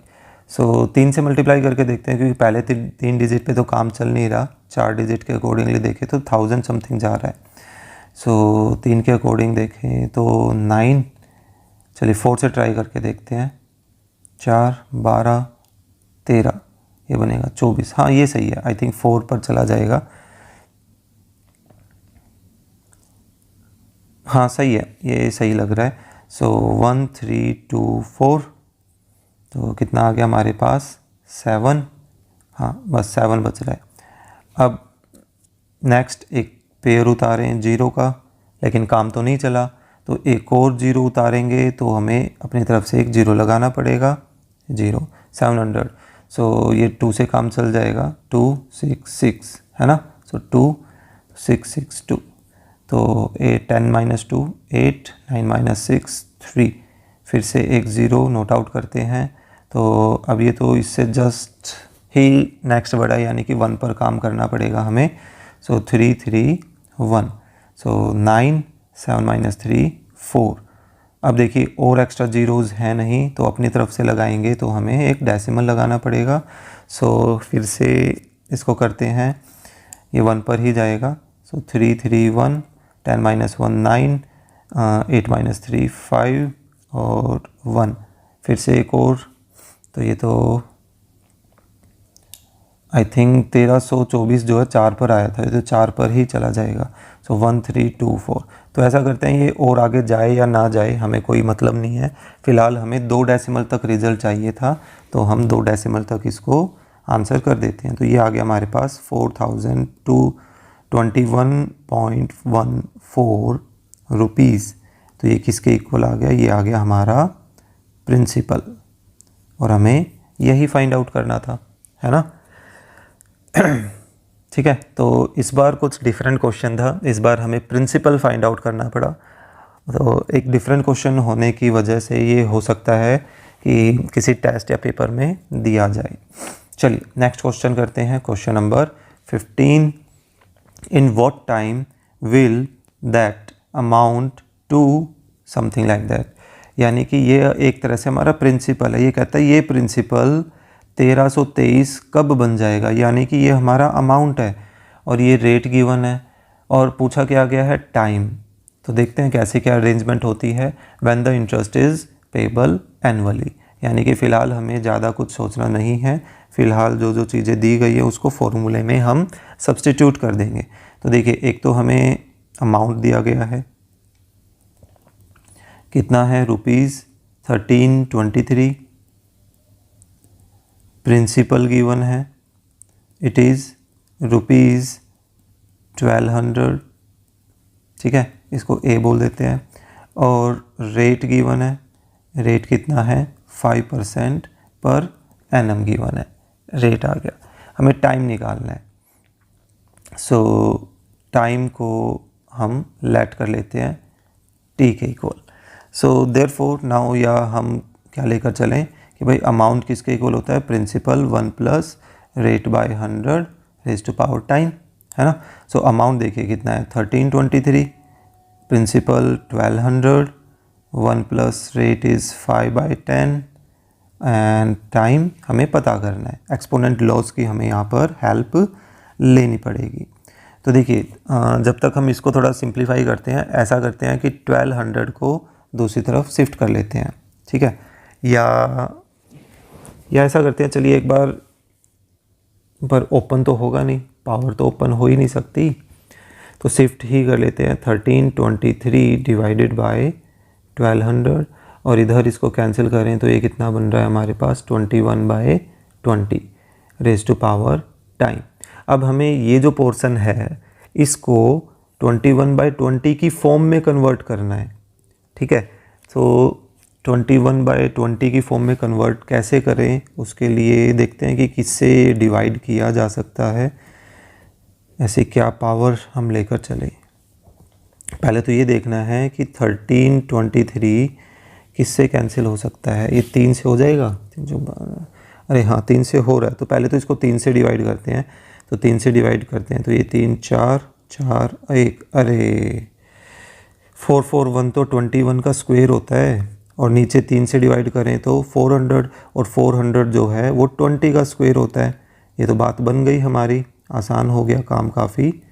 [SPEAKER 1] सो 3 से मल्टीप्लाई करके देखते हैं, क्योंकि पहले 3 डिजिट पे तो काम चल नहीं रहा। 4 डिजिट के अकॉर्डिंगली देखें तो 1000 समथिंग जा रहा है। सो 3 के अकॉर्डिंग देखें तो 9, चलिए 4 से ट्राई करके देखते हैं। 4, 12, 13, ये बनेगा 24। हाँ ये सही है, आई थिंक 4 पर चला जाएगा। हाँ सही है, ये सही लग रहा है। सो 1324, तो कितना आ गया हमारे पास, 7। हाँ बस 7 बच रहा है। अब नेक्स्ट एक पेयर उतारें जीरो का, लेकिन काम तो नहीं चला, तो एक और जीरो उतारेंगे तो हमें अपनी तरफ से एक जीरो लगाना पड़ेगा, 0, 700। सो ये 2 से काम चल जाएगा, 2, 6, 6 है ना। सो 2, 6, 6, 2, तो 8, 10 - 2, 8, 9 - 6, 3, फिर से एक ज़ीरो नोट आउट करते हैं। तो अब ये तो इससे जस्ट ही नेक्स्ट बढ़ा, यानी कि 1 पर काम करना पड़ेगा हमें। सो 3, 3, 1, सो 9, 7 - 3, 4। अब देखिए और एक्स्ट्रा जीरोज़ हैं नहीं, तो अपनी तरफ से लगाएंगे तो हमें एक डेसिमल लगाना पड़ेगा। सो फिर से इसको करते हैं, ये 1 पर ही जाएगा। सो 3, 3, 1, 10 - 1, 9, 8 - 3, 5 और 1, फिर से एक और, तो ये तो आई थिंक 1324 जो है 4 पर आया था, ये तो 4 पर ही चला जाएगा। सो 1, 3, 2, 4। तो ऐसा करते हैं, ये और आगे जाए या ना जाए हमें कोई मतलब नहीं है। फ़िलहाल हमें 2 डेसिमल तक रिज़ल्ट चाहिए था, तो हम 2 डेसिमल तक इसको आंसर कर देते हैं। तो ये आ गया हमारे पास 4221.14 रुपीज़। तो ये किसके इक्वल आ गया, ये आ गया हमारा प्रिंसिपल, और हमें यही फाइंड आउट करना था, है ना। ठीक है, तो इस बार कुछ डिफरेंट क्वेश्चन था, इस बार हमें प्रिंसिपल फाइंड आउट करना पड़ा। तो एक डिफरेंट क्वेश्चन होने की वजह से ये हो सकता है कि किसी टेस्ट या पेपर में दिया जाए। चलिए नेक्स्ट क्वेश्चन करते हैं, question number 15। In what time will that amount to something like that. यानी कि ये एक तरह से हमारा प्रिंसिपल है। ये कहता है ये प्रिंसिपल 1323 कब बन जाएगा, यानी कि ये हमारा अमाउंट है और ये रेट गिवन है और पूछा क्या गया है, टाइम। तो देखते हैं कैसे क्या अरेंजमेंट होती है। When the interest is payable annually, यानी कि फ़िलहाल हमें ज़्यादा कुछ सोचना नहीं है। फ़िलहाल जो जो चीज़ें दी गई है उसको फॉर्मूले में हम सब्स्टिट्यूट कर देंगे। तो देखिए एक तो हमें अमाउंट दिया गया है, कितना है, ₹1323। प्रिंसिपल गिवन है, इट इज़ ₹1200, ठीक है, इसको ए बोल देते हैं। और रेट गिवन है, रेट कितना है 5% पर एनम गिवन है, रेट आ गया। हमें टाइम निकालना है, सो टाइम को हम लेट कर लेते हैं टी के इक्वल। सो देयरफॉर नाउ या हम क्या लेकर चलें कि भाई अमाउंट किसके इक्वल होता है, principal 1 plus rate by 100 raise to power time, है ना। सो अमाउंट देखिए कितना है 1323, principal 1200, 1 plus rate is 5/10 and time हमें पता करना है। एक्सपोनेंट लॉस की हमें यहाँ पर हेल्प लेनी पड़ेगी। तो देखिए जब तक हम इसको थोड़ा सिंप्लीफाई करते हैं, ऐसा करते हैं कि 1200 को दूसरी तरफ शिफ्ट कर लेते हैं, ठीक है, या ऐसा करते हैं, चलिए एक बार, पर ओपन तो होगा नहीं, पावर तो ओपन हो ही नहीं सकती, तो शिफ्ट ही कर लेते हैं 1323 डिवाइडेड बाय 1200, और इधर इसको कैंसिल करें तो ये कितना बन रहा है हमारे पास 21/20 रेज टू पावर टाइम। अब हमें ये जो पोर्शन है इसको 21/20 की फॉर्म में कन्वर्ट करना है, ठीक है। तो 21/20 की फॉर्म में कन्वर्ट कैसे करें, उसके लिए देखते हैं कि किससे डिवाइड किया जा सकता है, ऐसे क्या पावर हम लेकर चले। पहले तो ये देखना है कि 1323 किससे कैंसिल हो सकता है, ये 3 से हो जाएगा, अरे हाँ 3 से हो रहा है, तो पहले तो इसको 3 से डिवाइड करते हैं, तो 3 से डिवाइड करते हैं तो ये 3 4 4 1, अरे 441 तो 21 का स्क्वायर होता है, और नीचे 3 से डिवाइड करें तो 400, और 400 जो है वो 20 का स्क्वायर होता है। ये तो बात बन गई हमारी, आसान हो गया काम काफ़ी।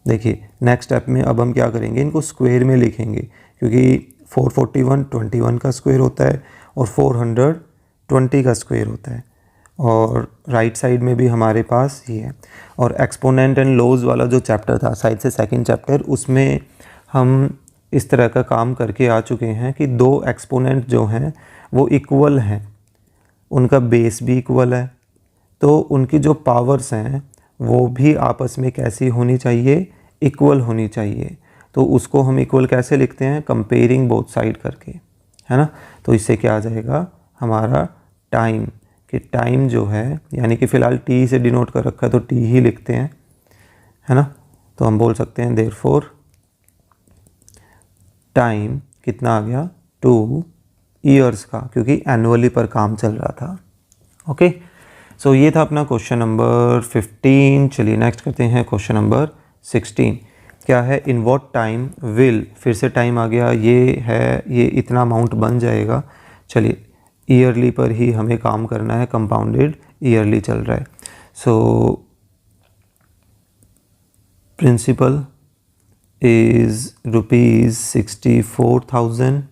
[SPEAKER 1] देखिए नेक्स्ट स्टेप में अब हम क्या करेंगे, इनको स्क्वायर में लिखेंगे, क्योंकि 441 21 का स्क्वायर होता है और 400 20 का स्क्वायर होता है, और राइट साइड में भी हमारे पास ये है। और एक्सपोनेंट एंड लॉज वाला जो चैप्टर था शायद से सेकंड चैप्टर, उसमें हम इस तरह का काम करके आ चुके हैं कि दो एक्सपोनेंट जो हैं वो इक्वल हैं, उनका बेस भी इक्वल है, तो उनकी जो पावर्स हैं वो भी आपस में कैसी होनी चाहिए, इक्वल होनी चाहिए। तो उसको हम इक्वल कैसे लिखते हैं, कंपेयरिंग बोथ साइड करके, है ना। तो इससे क्या आ जाएगा हमारा टाइम, कि टाइम जो है, यानी कि फ़िलहाल टी से डिनोट कर रखा है तो टी ही लिखते हैं, है ना। तो हम बोल सकते हैं देयरफॉर टाइम कितना आ गया 2 ईयर्स का, क्योंकि एनुअली पर काम चल रहा था। ओके, सो ये था अपना क्वेश्चन नंबर 15। चलिए नेक्स्ट करते हैं क्वेश्चन नंबर 16। क्या है, इन व्हाट टाइम विल, फिर से टाइम आ गया, ये है, ये इतना अमाउंट बन जाएगा। चलिए ईयरली पर ही हमें काम करना है, कंपाउंडेड ईयरली चल रहा है। सो प्रिंसिपल इज़ ₹64,000,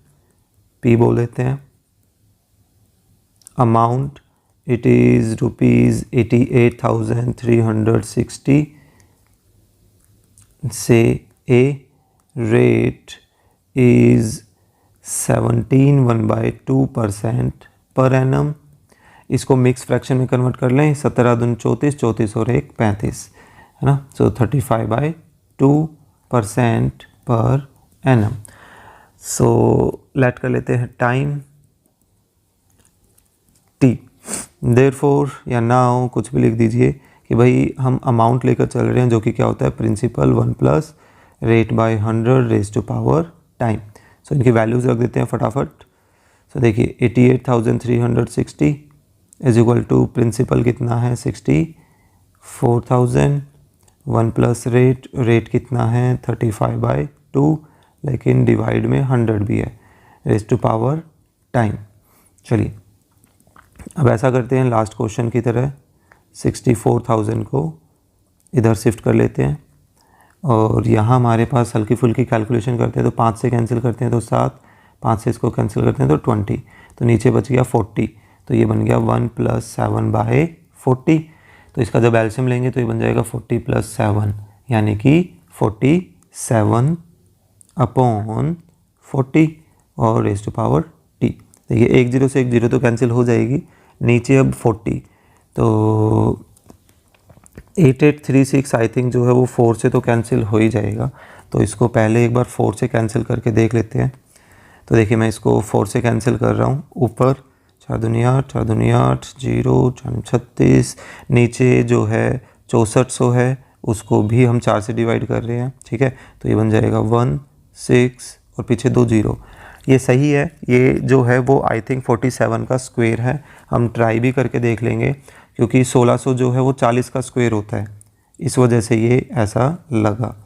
[SPEAKER 1] पी बोल देते हैं। अमाउंट इट इज़ ₹88,360 से ए। Rate is 17.1/2% per annum. इसको मिक्स फ्रैक्शन में कन्वर्ट कर लें, 17 दूनी 34, 34 और 1 35, है ना। सो 35/2% पर एनम। सो लेट कर लेते हैं टाइम टी। देयरफॉर या नाउ कुछ भी लिख दीजिए कि भाई हम अमाउंट लेकर चल रहे हैं, जो कि क्या होता है, principal 1 plus rate by 100 raise to power time. So इनकी वैल्यूज़ रख देते हैं फटाफट। सो देखिए 88,360 इज इक्वल टू प्रिंसिपल कितना है 64,000, 1 प्लस रेट कितना है 35/2, लेकिन डिवाइड में 100 भी है, रेज टू पावर टाइम। चलिए अब ऐसा करते हैं लास्ट क्वेश्चन की तरह, 64,000 को इधर शिफ्ट कर लेते हैं, और यहाँ हमारे पास हल्की फुल्की कैलकुलेशन करते हैं तो 5 से कैंसिल करते हैं तो 7, 5 से इसको कैंसिल करते हैं तो 20, तो नीचे बच गया 40, तो ये बन गया 1 + 7/40। तो इसका जब एलसीएम लेंगे तो ये बन जाएगा 40 + 7, यानी कि 47/40 और रेज टू पावर टी। देखिए 1 0 से 1 0 तो कैंसिल हो जाएगी, नीचे अब 40, तो 8836 आई थिंक जो है वो 4 से तो कैंसिल हो ही जाएगा, तो इसको पहले एक बार 4 से कैंसिल करके देख लेते हैं। तो देखिए मैं इसको 4 से कैंसिल कर रहा हूँ, ऊपर 4 दूनी 8, 4 दूनी 8, 0, 4 36, नीचे जो है 6400 है उसको भी हम 4 से डिवाइड कर रहे हैं, ठीक है, तो ये बन जाएगा 1 6 और पीछे 2 0। ये सही है, ये जो है वो आई थिंक 47 का स्क्वायर है। हम ट्राई भी करके देख लेंगे क्योंकि 1600 जो है वो 40 का स्क्वायर होता है, इस वजह से ये ऐसा लगा।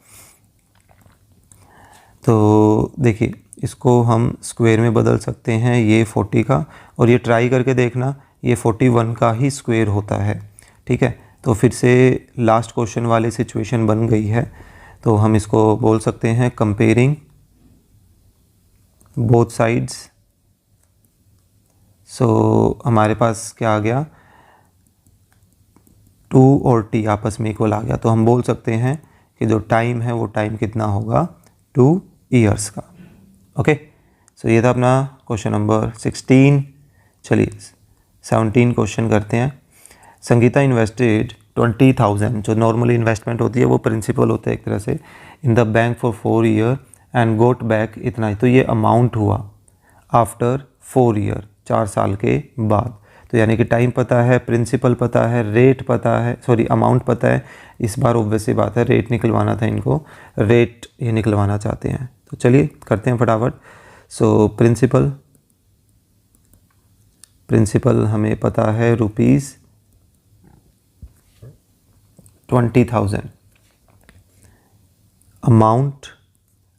[SPEAKER 1] तो देखिए इसको हम स्क्वायर में बदल सकते हैं, ये 40 का, और ये ट्राई करके देखना ये 41 का ही स्क्वायर होता है, ठीक है। तो फिर से लास्ट क्वेश्चन वाली सिचुएशन बन गई है, तो हम इसको बोल सकते हैं कंपेयरिंग बोथ साइड्स। सो हमारे पास क्या आ गया, 2 और t आपस में इक्वल आ गया, तो हम बोल सकते हैं कि जो टाइम है वो टाइम कितना होगा, 2 ईयर्स का। ओके, सो ये था अपना क्वेश्चन नंबर 16। चलिए 17 क्वेश्चन करते हैं। संगीता इन्वेस्टेड 20,000, जो नॉर्मली इन्वेस्टमेंट होती है वो प्रिंसिपल होता है एक तरह से, in the bank for 4 year and got back इतना ही, तो ये अमाउंट हुआ आफ्टर 4 ईयर, 4 साल के बाद। तो यानी कि टाइम पता है, प्रिंसिपल पता है, रेट पता है, सॉरी अमाउंट पता है, इस बार ऑब्वियसली बात है रेट निकलवाना था इनको, रेट ये निकलवाना चाहते हैं। तो चलिए करते हैं फटाफट। सो प्रिंसिपल हमें पता है ₹20,000।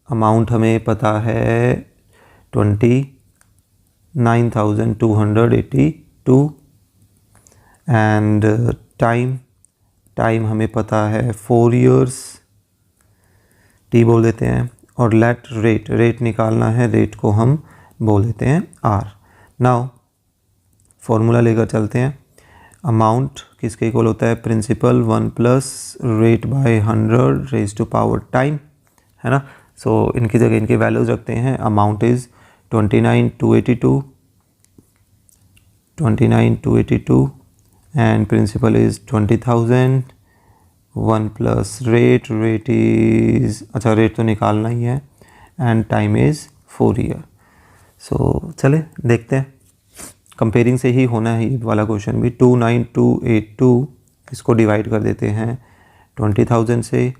[SPEAKER 1] अमाउंट हमें पता है 29,282 एंड टाइम हमें पता है 4 ईयर्स, टी बोल देते हैं, और रेट निकालना है, रेट को हम बोल देते हैं आर। नाउ फॉर्मूला लेकर चलते हैं। अमाउंट किसके इक्वल होता है, principal 1 plus rate by 100 raise to power time, है ना। सो इनकी जगह इनकी वैल्यूज रखते हैं। Amount is 29,282 and principal is 20,000। 1 plus rate is, अच्छा रेट तो निकालना ही है, एंड टाइम इज़ 4 ईयर। सो चले देखते हैं, कंपेयरिंग से ही होना है ये वाला क्वेश्चन भी। 29,282 इसको डिवाइड कर देते हैं 20,000 से,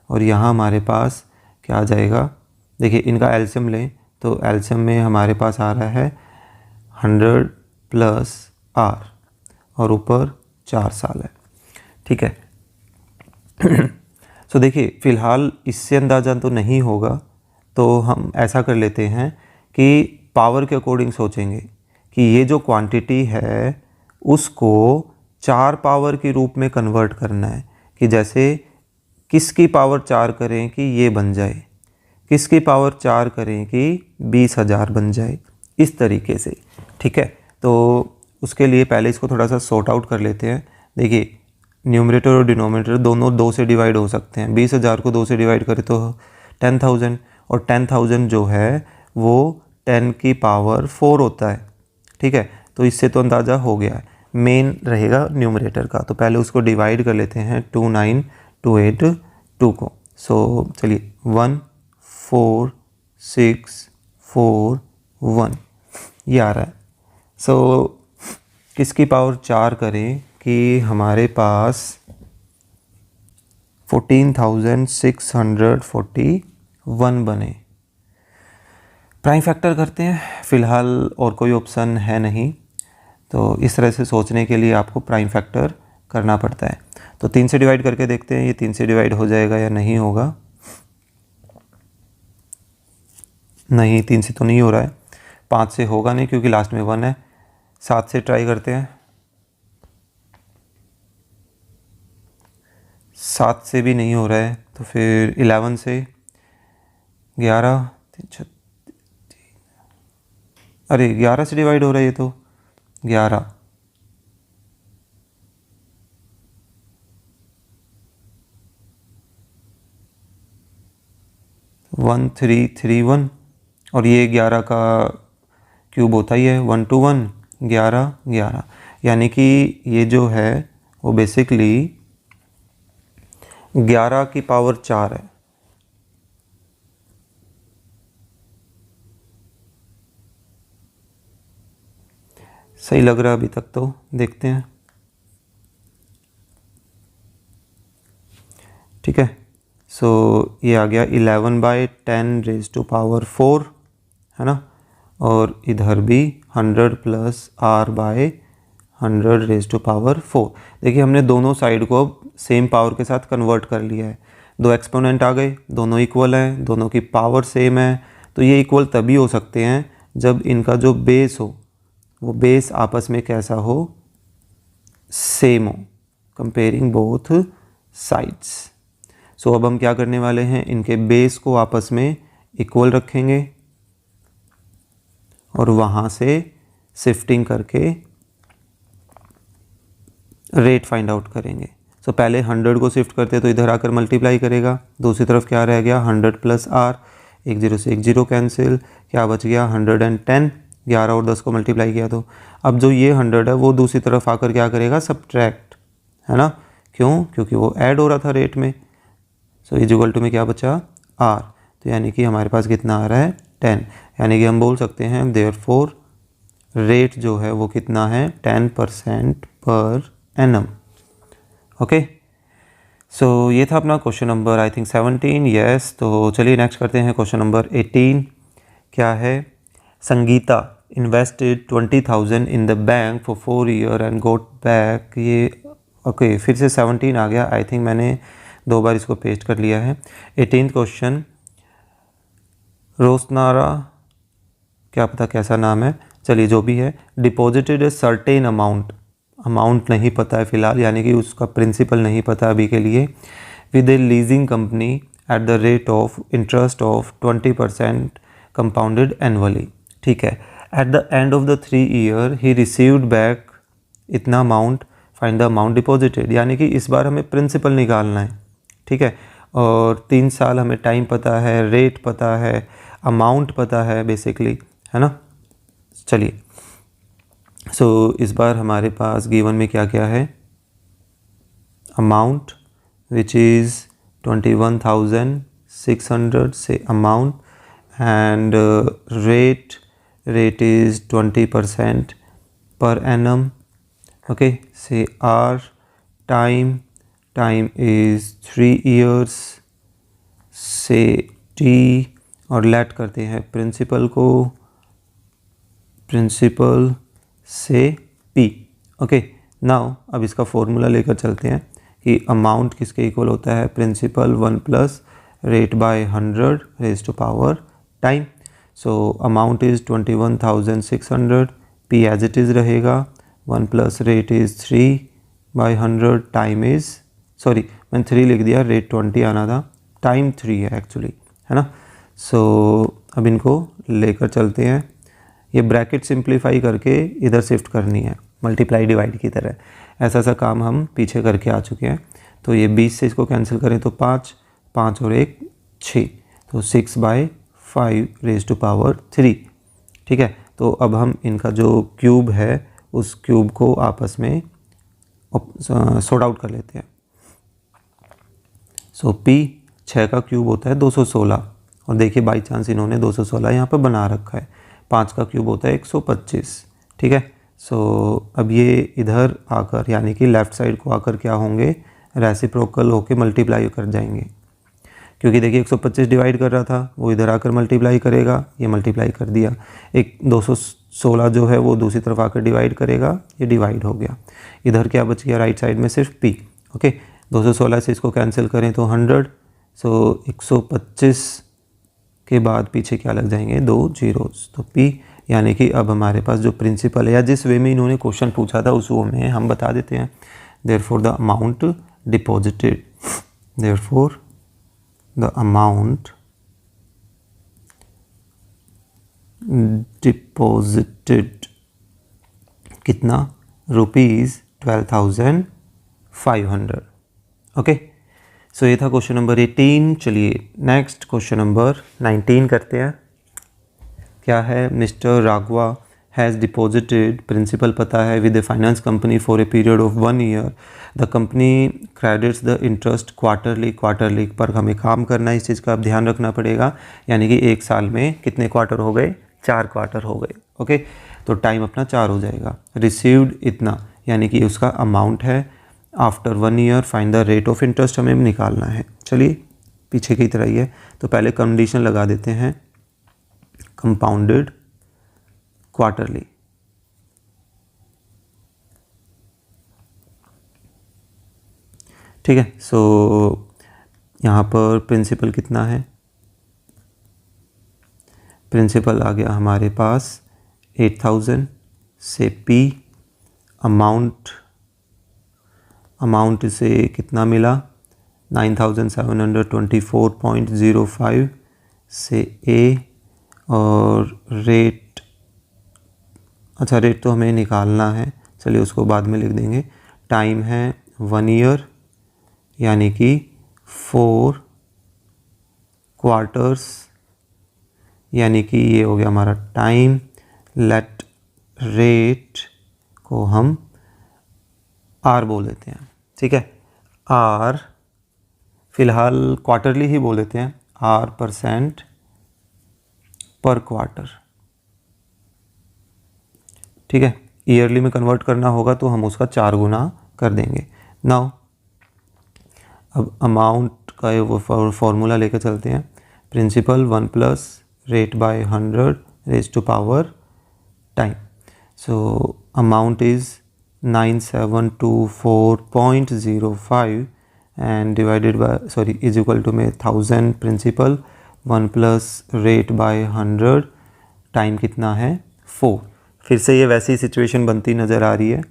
[SPEAKER 1] और यहाँ हमारे पास क्या आ जाएगा, देखिए इनका एलसीएम लें तो एलसीएम में हमारे पास आ रहा है 100 प्लस आर, और ऊपर 4 साल है, ठीक है। सो देखिए फ़िलहाल इससे अंदाज़ा तो नहीं होगा, तो हम ऐसा कर लेते हैं कि पावर के अकॉर्डिंग सोचेंगे कि ये जो क्वांटिटी है उसको 4 पावर के रूप में कन्वर्ट करना है, कि जैसे किसकी पावर 4 करें कि ये बन जाए, किसकी पावर 4 करें कि 20,000 बन जाए, इस तरीके से, ठीक है। तो उसके लिए पहले इसको थोड़ा सा सॉर्ट आउट कर लेते हैं। देखिए न्यूमरेटर और डिनोमिनेटर दोनों 2 से डिवाइड हो सकते हैं। 20,000 को 2 से डिवाइड करें तो 10,000, और 10,000 जो है वो 10 की पावर 4 होता है, ठीक है। तो इससे तो अंदाज़ा हो गया है, मेन रहेगा न्यूमरेटर का, तो पहले उसको डिवाइड कर लेते हैं 29,282 को। सो चलिए 1 4 6 4 1 ये आ रहा है। सो किसकी पावर 4 करें कि हमारे पास 14,641 बने। प्राइम फैक्टर करते हैं, फ़िलहाल और कोई ऑप्शन है नहीं, तो इस तरह से सोचने के लिए आपको प्राइम फैक्टर करना पड़ता है। तो 3 से डिवाइड करके देखते हैं ये 3 से डिवाइड हो जाएगा या नहीं होगा। नहीं, 3 से तो नहीं हो रहा है, 5 से होगा नहीं क्योंकि लास्ट में 1 है। 7 से ट्राई करते हैं, 7 से भी नहीं हो रहा है, तो फिर 11 से, 11, अरे 11 से डिवाइड हो रहा है ये तो, 11, 1331, और ये 11 का क्यूब होता ही है, 1 to 1 11 11, यानी कि ये जो है वो बेसिकली 11 की पावर 4 है। सही लग रहा है अभी तक, तो देखते हैं। ठीक है, सो ये आ गया 11/10⁻⁴ है ना, और इधर भी 100 + r/100⁴। देखिए हमने दोनों साइड को अब सेम पावर के साथ कन्वर्ट कर लिया है। दो एक्सपोनेंट आ गए, दोनों इक्वल हैं, दोनों की पावर सेम है। तो ये इक्वल तभी हो सकते हैं जब इनका जो बेस हो वो बेस आपस में कैसा हो, सेम हो, कंपेयरिंग बोथ साइड्स। सो अब हम क्या करने वाले हैं, इनके बेस को आपस में इक्वल रखेंगे और वहाँ से शिफ्टिंग करके रेट फाइंड आउट करेंगे। सो पहले 100 को शिफ्ट करते तो इधर आकर मल्टीप्लाई करेगा, दूसरी तरफ क्या रह गया 100 + r, 1 0 से 1 0 कैंसिल, क्या बच गया 110, 11 और 10 को मल्टीप्लाई किया तो अब जो ये 100 है वो दूसरी तरफ आकर क्या करेगा, सब्ट्रैक्ट, है ना। क्यों? क्योंकि वो ऐड हो रहा था रेट में। सो इक्वल टू में क्या बचा r, तो यानी कि हमारे पास कितना आ रहा है 10, यानी कि हम बोल सकते हैं देयरफॉर रेट जो है वो कितना है 10% पर एनम। ओके, सो ये था अपना question number I think 17। Yes, तो चलिए नेक्स्ट करते हैं क्वेश्चन नंबर 18। क्या है, Sangeeta invested 20,000 in the bank for 4 year and got back, ये ओके फिर से 17 आ गया। आई थिंक मैंने 2 बार इसको पेस्ट कर लिया है। 18th क्वेश्चन, रोसनारा, क्या पता कैसा नाम है, चलिए जो भी है, डिपॉजिटेड ए सर्टेन अमाउंट नहीं पता है फ़िलहाल, यानी कि उसका प्रिंसिपल नहीं पता अभी के लिए, with a leasing company at the rate of interest of 20% compounded annually. ठीक है, at the end of the 3 year he received back इतना amount, find the amount deposited, यानी कि इस बार हमें प्रिंसिपल निकालना है। ठीक है, और 3 साल हमें टाइम पता है, रेट पता है, अमाउंट पता है बेसिकली, है ना। चलिए, सो इस बार हमारे पास गिवन में क्या क्या है, अमाउंट विच इज़ 21,600 से amount, and rate is 20% per annum. Okay, से आर, टाइम इज़ 3 years, से टी, और लेट करते हैं प्रिंसिपल को, प्रिंसिपल से पी। ओके, नाउ अब इसका फॉर्मूला लेकर चलते हैं कि अमाउंट किसके इक्वल होता है, principal 1 + rate/100⁻, time. So amount is 21,600, P as it is रहेगा, 1 + rate is 3/100, time is, sorry मैंने 3 लिख दिया, रेट 20 आना था, टाइम 3 है एक्चुअली, है ना। सो अब इनको लेकर चलते हैं, ये ब्रैकेट सिंप्लीफाई करके इधर शिफ्ट करनी है, मल्टीप्लाई डिवाइड की तरह। ऐसा काम हम पीछे करके आ चुके हैं। तो ये 20 से इसको कैंसिल करें तो 5 और 1 6, तो 6/5⁻3। ठीक है, तो अब हम इनका जो क्यूब है उस क्यूब को आपस में सॉर्ट आउट कर लेते हैं। सो P 6 का क्यूब होता है 216, और देखिए बाई चांस इन्होंने 216 यहाँ पर बना रखा है। 5 का क्यूब होता है 125। ठीक है, सो अब ये इधर आकर यानी कि लेफ़्ट साइड को आकर क्या होंगे, रेसिप्रोकल होके मल्टीप्लाई कर जाएंगे, क्योंकि देखिए 125 डिवाइड कर रहा था, वो इधर आकर मल्टीप्लाई करेगा, ये मल्टीप्लाई कर दिया। एक 216 जो है वो दूसरी तरफ आकर डिवाइड करेगा, ये डिवाइड हो गया। इधर क्या बच गया राइट साइड में, सिर्फ P। ओके, 216 से इसको कैंसिल करें तो 100, सो 125 के बाद पीछे क्या लग जाएंगे, 2 zeros, तो P, यानी कि अब हमारे पास जो प्रिंसिपल है या जिस वे में इन्होंने क्वेश्चन पूछा था उस वो में हम बता देते हैं। Therefore the amount deposited, therefore the amount deposited कितना, ₹12,500। ओके, सो ये था क्वेश्चन नंबर 18। चलिए नेक्स्ट क्वेश्चन नंबर 19 करते हैं। क्या है, mister Raghava has deposited, principal पता है, with A finance company for a period of 1 year, the company credits the interest quarterly पर हमें काम करना है, इस चीज़ का आप ध्यान रखना पड़ेगा। यानी कि एक साल में कितने क्वार्टर हो गए, 4 क्वार्टर हो गए। ओके, तो टाइम अपना 4 हो जाएगा। रिसीव्ड इतना, यानी कि उसका अमाउंट है। After 1 year find the rate of interest हमें निकालना है। चलिए पीछे की तरह ही है, तो पहले कंडीशन लगा देते हैं, कंपाउंडेड क्वार्टरली। ठीक है, सो यहाँ पर प्रिंसिपल कितना है, प्रिंसिपल आ गया हमारे पास 8000 से P, अमाउंट से कितना मिला 9724.05 से A, और रेट, अच्छा रेट तो हमें निकालना है, चलिए उसको बाद में लिख देंगे। टाइम है 1 ईयर, यानी कि 4 क्वार्टर्स, यानी कि ये हो गया हमारा टाइम। लेट रेट को हम R बोल देते हैं। ठीक है, R फिलहाल क्वार्टरली ही बोल देते हैं, R% पर क्वार्टर। ठीक है, ईयरली में कन्वर्ट करना होगा तो हम उसका 4 गुना कर देंगे। नाउ अब अमाउंट का वो फॉर्मूला लेकर चलते हैं। Principal 1 plus rate by 100 raise to power time. So amount is 9724.05 and divided by is equal to में 1000 principal 1 plus rate by 100, time कितना है 4। फिर से ये वैसी सिचुएशन बनती नज़र आ रही है।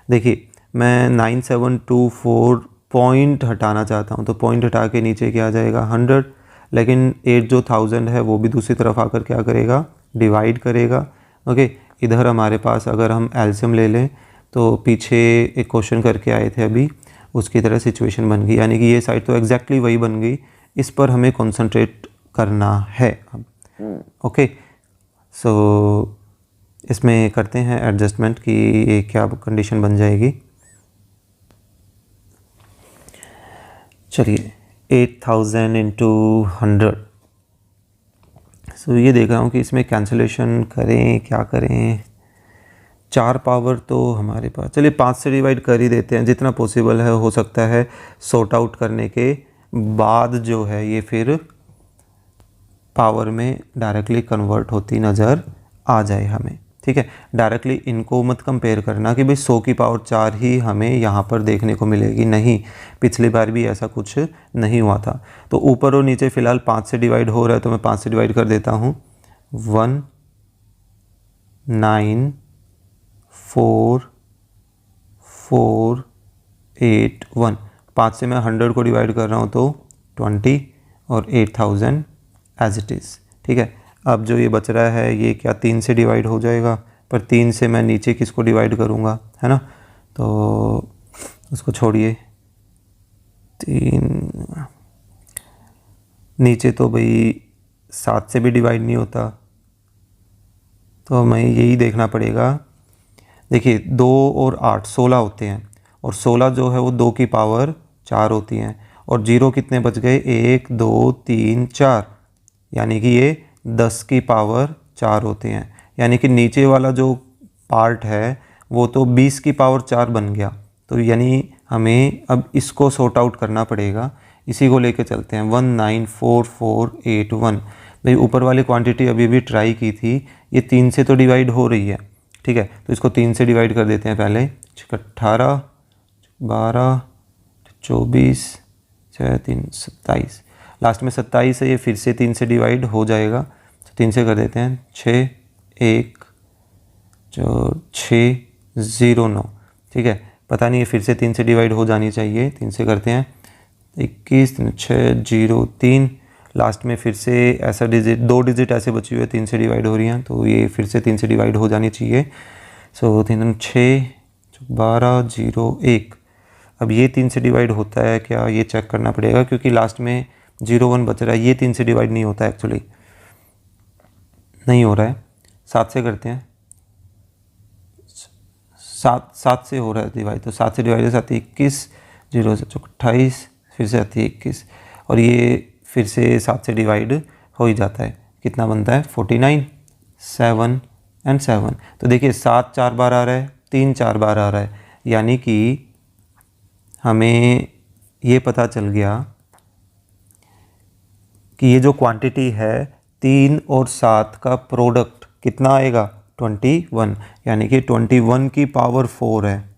[SPEAKER 1] देखिए मैं 9724 पॉइंट हटाना चाहता हूँ, तो पॉइंट हटा के नीचे क्या आ जाएगा 100, लेकिन 8 जो 1000 है वो भी दूसरी तरफ आकर क्या करेगा, डिवाइड करेगा। ओके, इधर हमारे पास अगर हम एलसीएम ले लें तो पीछे एक क्वेश्चन करके आए थे अभी, उसकी तरह सिचुएशन बन गई, यानी कि ये साइड तो एग्जैक्टली वही बन गई, इस पर हमें कंसंट्रेट करना है अब। ओके, सो इसमें करते हैं एडजस्टमेंट कि क्या कंडीशन बन जाएगी। चलिए 8000 इंटू 100, सो ये देख रहा हूँ कि इसमें कैंसिलेशन करें क्या करें। 4 पावर तो हमारे पास, चलिए 5 से डिवाइड कर ही देते हैं, जितना पॉसिबल है। हो सकता है सॉर्ट आउट करने के बाद जो है ये फिर पावर में डायरेक्टली कन्वर्ट होती नज़र आ जाए हमें। ठीक है, डायरेक्टली इनको मत कंपेयर करना कि भाई 100 की पावर 4 ही हमें यहाँ पर देखने को मिलेगी, नहीं, पिछली बार भी ऐसा कुछ नहीं हुआ था। तो ऊपर और नीचे फ़िलहाल 5 से डिवाइड हो रहा है, तो मैं 5 से डिवाइड कर देता हूँ। 19441, 5 से मैं 100 को डिवाइड कर रहा हूँ तो 20 और 8000 एज इट इज़। ठीक है, अब जो ये बच रहा है ये क्या 3 से डिवाइड हो जाएगा, पर 3 से मैं नीचे किसको डिवाइड करूँगा, है ना, तो उसको छोड़िए। 3 नीचे तो भाई 7 से भी डिवाइड नहीं होता, तो हमें यही देखना पड़ेगा। देखिए 2 और 8 16 होते हैं, और 16 जो है वो 2 की पावर 4 होती हैं, और 0 कितने बच गए 1 2 3 4, यानी कि ये 10 की पावर 4 होते हैं। यानी कि नीचे वाला जो पार्ट है वो तो 20 की पावर 4 बन गया, तो यानी हमें अब इसको सॉर्ट आउट करना पड़ेगा। इसी को लेके चलते हैं। 194481, भाई ऊपर वाली क्वांटिटी अभी भी ट्राई की थी, ये 3 से तो डिवाइड हो रही है। ठीक है, तो इसको 3 से डिवाइड कर देते हैं पहले। 18 12 24 6 3 27, लास्ट में 27 है, ये फिर से 3 से डिवाइड हो जाएगा, तो 3 से कर देते हैं। 6 1 6 0 9। ठीक है, पता नहीं ये फिर से 3 से डिवाइड हो जानी चाहिए, 3 से करते हैं। 21 6 0 3, लास्ट में फिर से ऐसा डिजिट 2 डिजिट ऐसे बची हुई है 3 से डिवाइड हो रही हैं, तो ये फिर से 3 से डिवाइड हो जानी चाहिए। सो 3 6 12 0 1, अब ये 3 से डिवाइड होता है क्या, ये चेक करना पड़ेगा, क्योंकि लास्ट में 0 1 बच रहा है, ये 3 से डिवाइड नहीं होता, एक्चुअली नहीं हो रहा है। 7 से करते हैं। सात से हो रहा है डिवाइड, तो 7 से डिवाइड 7 21, 0 से 28, फिर से आती है 21, और ये फिर से 7 से डिवाइड हो ही जाता है। कितना बनता है 49, 7 एंड 7। तो देखिए 7 4 बार आ रहा है, 3 4 बार आ रहा है, यानी कि हमें ये पता चल गया कि ये जो क्वांटिटी है 3 और 7 का प्रोडक्ट कितना आएगा 21, यानी कि 21 की पावर 4 है।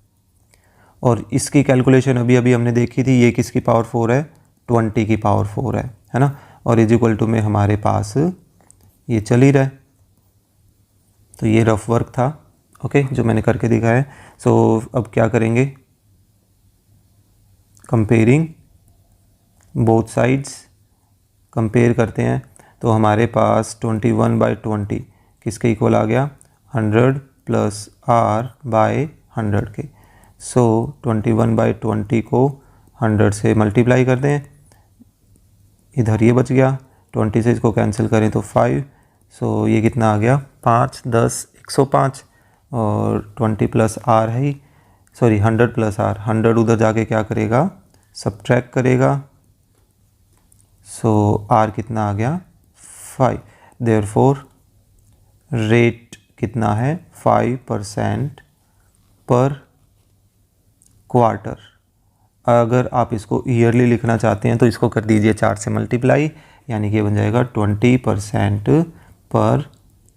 [SPEAKER 1] और इसकी कैलकुलेशन अभी अभी हमने देखी थी, ये किसकी पावर 4 है 20 की पावर 4 है ना। और इज इक्वल टू में हमारे पास ये चल ही रहा है। तो ये रफ वर्क था, ओके, जो मैंने करके दिखाया है। सो अब क्या करेंगे, कंपेयरिंग बोथ साइड्स, कंपेयर करते हैं। तो हमारे पास 21/20 किसके इक्वल आ गया 100 प्लस R बाय 100 के। सो 21/20 को 100 से मल्टीप्लाई कर दें, इधर ये बच गया, 20 से इसको कैंसिल करें तो 5, सो ये कितना आ गया 5 10 105, और 20 प्लस R है ही, सॉरी 100 प्लस R, 100 उधर जाके क्या करेगा सब्ट्रैक्ट करेगा, सो R कितना आ गया 5। देयरफॉर रेट कितना है 5% पर क्वार्टर। अगर आप इसको ईयरली लिखना चाहते हैं तो इसको कर दीजिए 4 से मल्टीप्लाई, यानी कि ये बन जाएगा 20% पर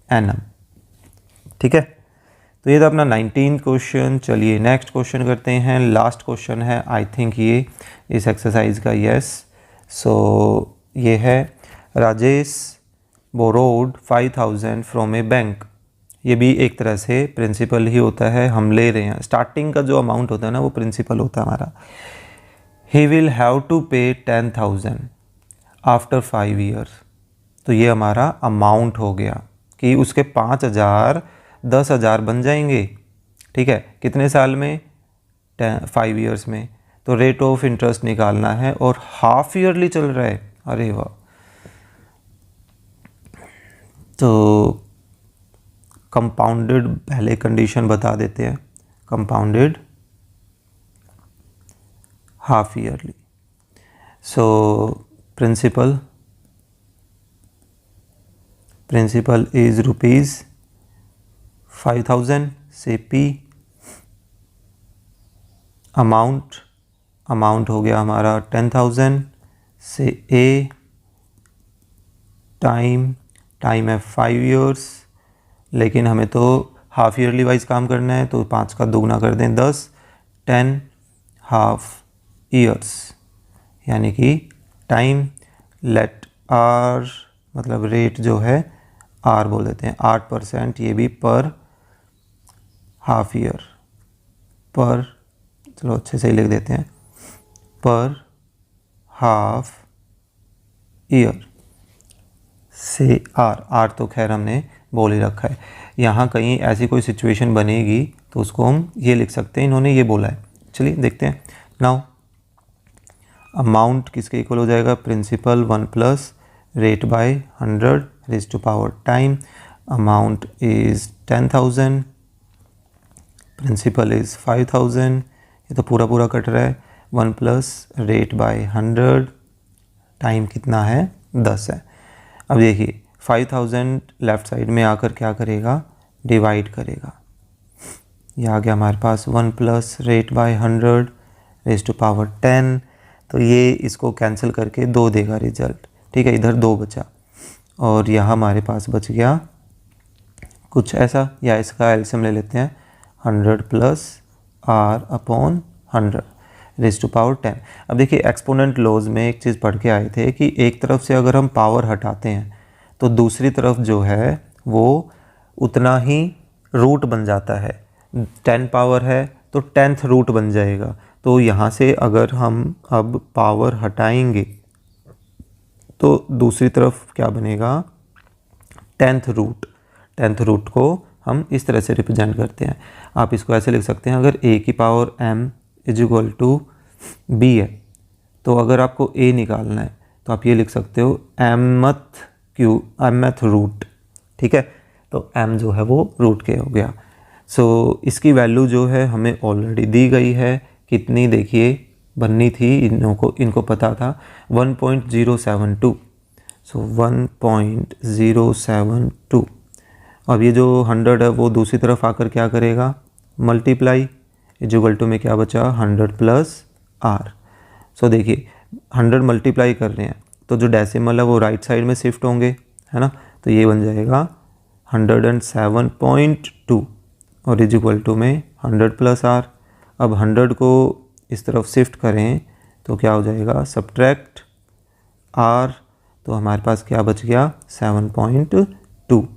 [SPEAKER 1] एनम। ठीक है, तो ये था अपना 19 क्वेश्चन। चलिए नेक्स्ट क्वेश्चन करते हैं, लास्ट क्वेश्चन है आई थिंक ये इस एक्सरसाइज का, यस। सो ये है Rajesh borrowed 5000 from A bank. ये भी एक तरह से प्रिंसिपल ही होता है, हम ले रहे हैं, स्टार्टिंग का जो अमाउंट होता है ना वो प्रिंसिपल होता है हमारा। ही विल हैव टू पे 10,000 आफ्टर 5 years। तो ये हमारा अमाउंट हो गया कि उसके 5,000 10,000 बन जाएंगे। ठीक है, कितने साल में 5 years में। तो रेट ऑफ इंटरेस्ट निकालना है और हाफ ईयरली चल रहा है, अरे वाह। तो कंपाउंडेड पहले कंडीशन बता देते हैं, compounded half yearly. So principal is ₹5,000 से P। अमाउंट हो गया हमारा 10,000 से A। टाइम है 5 years, लेकिन हमें तो हाफ ईयरली वाइज काम करना है, तो 5 का दुगना कर दें 10, 10 हाफ ईयर्स, यानी कि टाइम लेट R मतलब रेट जो है R बोल देते हैं 8%, ये भी पर हाफ ईयर, पर चलो अच्छे से ही लिख देते हैं पर हाफ ईयर से R तो खैर हमने बोल ही रखा है। यहाँ कहीं ऐसी कोई सिचुएशन बनेगी तो उसको हम ये लिख सकते हैं, इन्होंने ये बोला है। चलिए देखते हैं। नाउ अमाउंट किसके इक्वल हो जाएगा, principal 1 plus rate by 100 raise to power time. Amount is 10,000, principal is 5,000, ये तो पूरा पूरा कट रहा है। 1 प्लस रेट बाय 100, टाइम कितना है 10 है। अब देखिए 5,000 लेफ़्ट साइड में आकर क्या करेगा, डिवाइड करेगा। ये आ गया हमारे पास 1 plus rate by 100 raise to power 10, तो ये इसको कैंसिल करके 2 देगा रिजल्ट। ठीक है, इधर 2 बचा और यहाँ हमारे पास बच गया कुछ ऐसा, या इसका एलसीएम ले लेते हैं 100 plus R upon 100 raise to power 10। अब देखिए एक्सपोनेंट लॉज में एक चीज़ पढ़ के आए थे कि एक तरफ से अगर हम पावर हटाते हैं तो दूसरी तरफ जो है वो उतना ही रूट बन जाता है। 10 पावर है तो 10th रूट बन जाएगा। तो यहाँ से अगर हम अब पावर हटाएंगे तो दूसरी तरफ क्या बनेगा 10th रूट को हम इस तरह से रिप्रेजेंट करते हैं। आप इसको ऐसे लिख सकते हैं, अगर a की power m is equal to b है तो अगर आपको a निकालना है तो आप ये लिख सकते हो mth रूट। ठीक है, तो m जो है वो रूट के हो गया। सो इसकी वैल्यू जो है हमें ऑलरेडी दी गई है, कितनी देखिए बननी थी, इनको पता था 1.072। सो 1.072। अब ये जो 100 है वो दूसरी तरफ आकर क्या करेगा, मल्टीप्लाई, इक्वल टू में क्या बचा 100 प्लस आर। सो देखिए 100 मल्टीप्लाई कर रहे हैं तो जो डेसिमल है वो राइट साइड में शिफ्ट होंगे, है ना, तो ये बन जाएगा 107.2 और इक्वल टू में 100 प्लस आर। अब 100 को इस तरफ शिफ्ट करें तो क्या हो जाएगा, सब्ट्रैक्ट आर, तो हमारे पास क्या बच गया 7.2।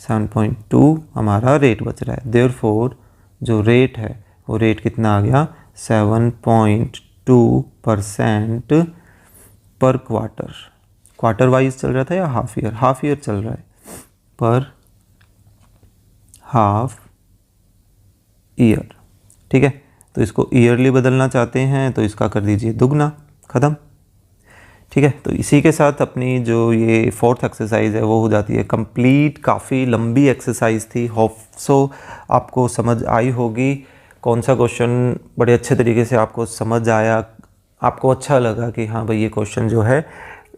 [SPEAKER 1] 7.2 हमारा रेट बच रहा है। देयरफॉर जो रेट है वो रेट कितना आ गया 7.2% पर क्वार्टर। क्वार्टर वाइज चल रहा था या हाफ ईयर, हाफ ईयर चल रहा है, पर हाफ ईयर। ठीक है, तो इसको ईयरली बदलना चाहते हैं तो इसका कर दीजिए दुगना, ख़त्म। ठीक है, तो इसी के साथ अपनी जो ये 4th एक्सरसाइज है वो हो जाती है कंप्लीट। काफ़ी लंबी एक्सरसाइज थी, होप सो आपको समझ आई होगी। कौन सा क्वेश्चन बड़े अच्छे तरीके से आपको समझ आया, आपको अच्छा लगा कि हाँ भाई ये क्वेश्चन जो है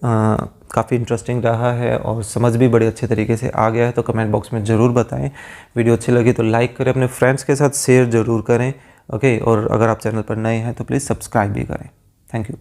[SPEAKER 1] काफ़ी इंटरेस्टिंग रहा है और समझ भी बड़े अच्छे तरीके से आ गया है, तो कमेंट बॉक्स में ज़रूर बताएं। वीडियो अच्छी लगी तो लाइक करें, अपने फ्रेंड्स के साथ शेयर ज़रूर करें। ओके, और अगर आप चैनल पर नए हैं तो प्लीज़ सब्सक्राइब भी करें। Thank you.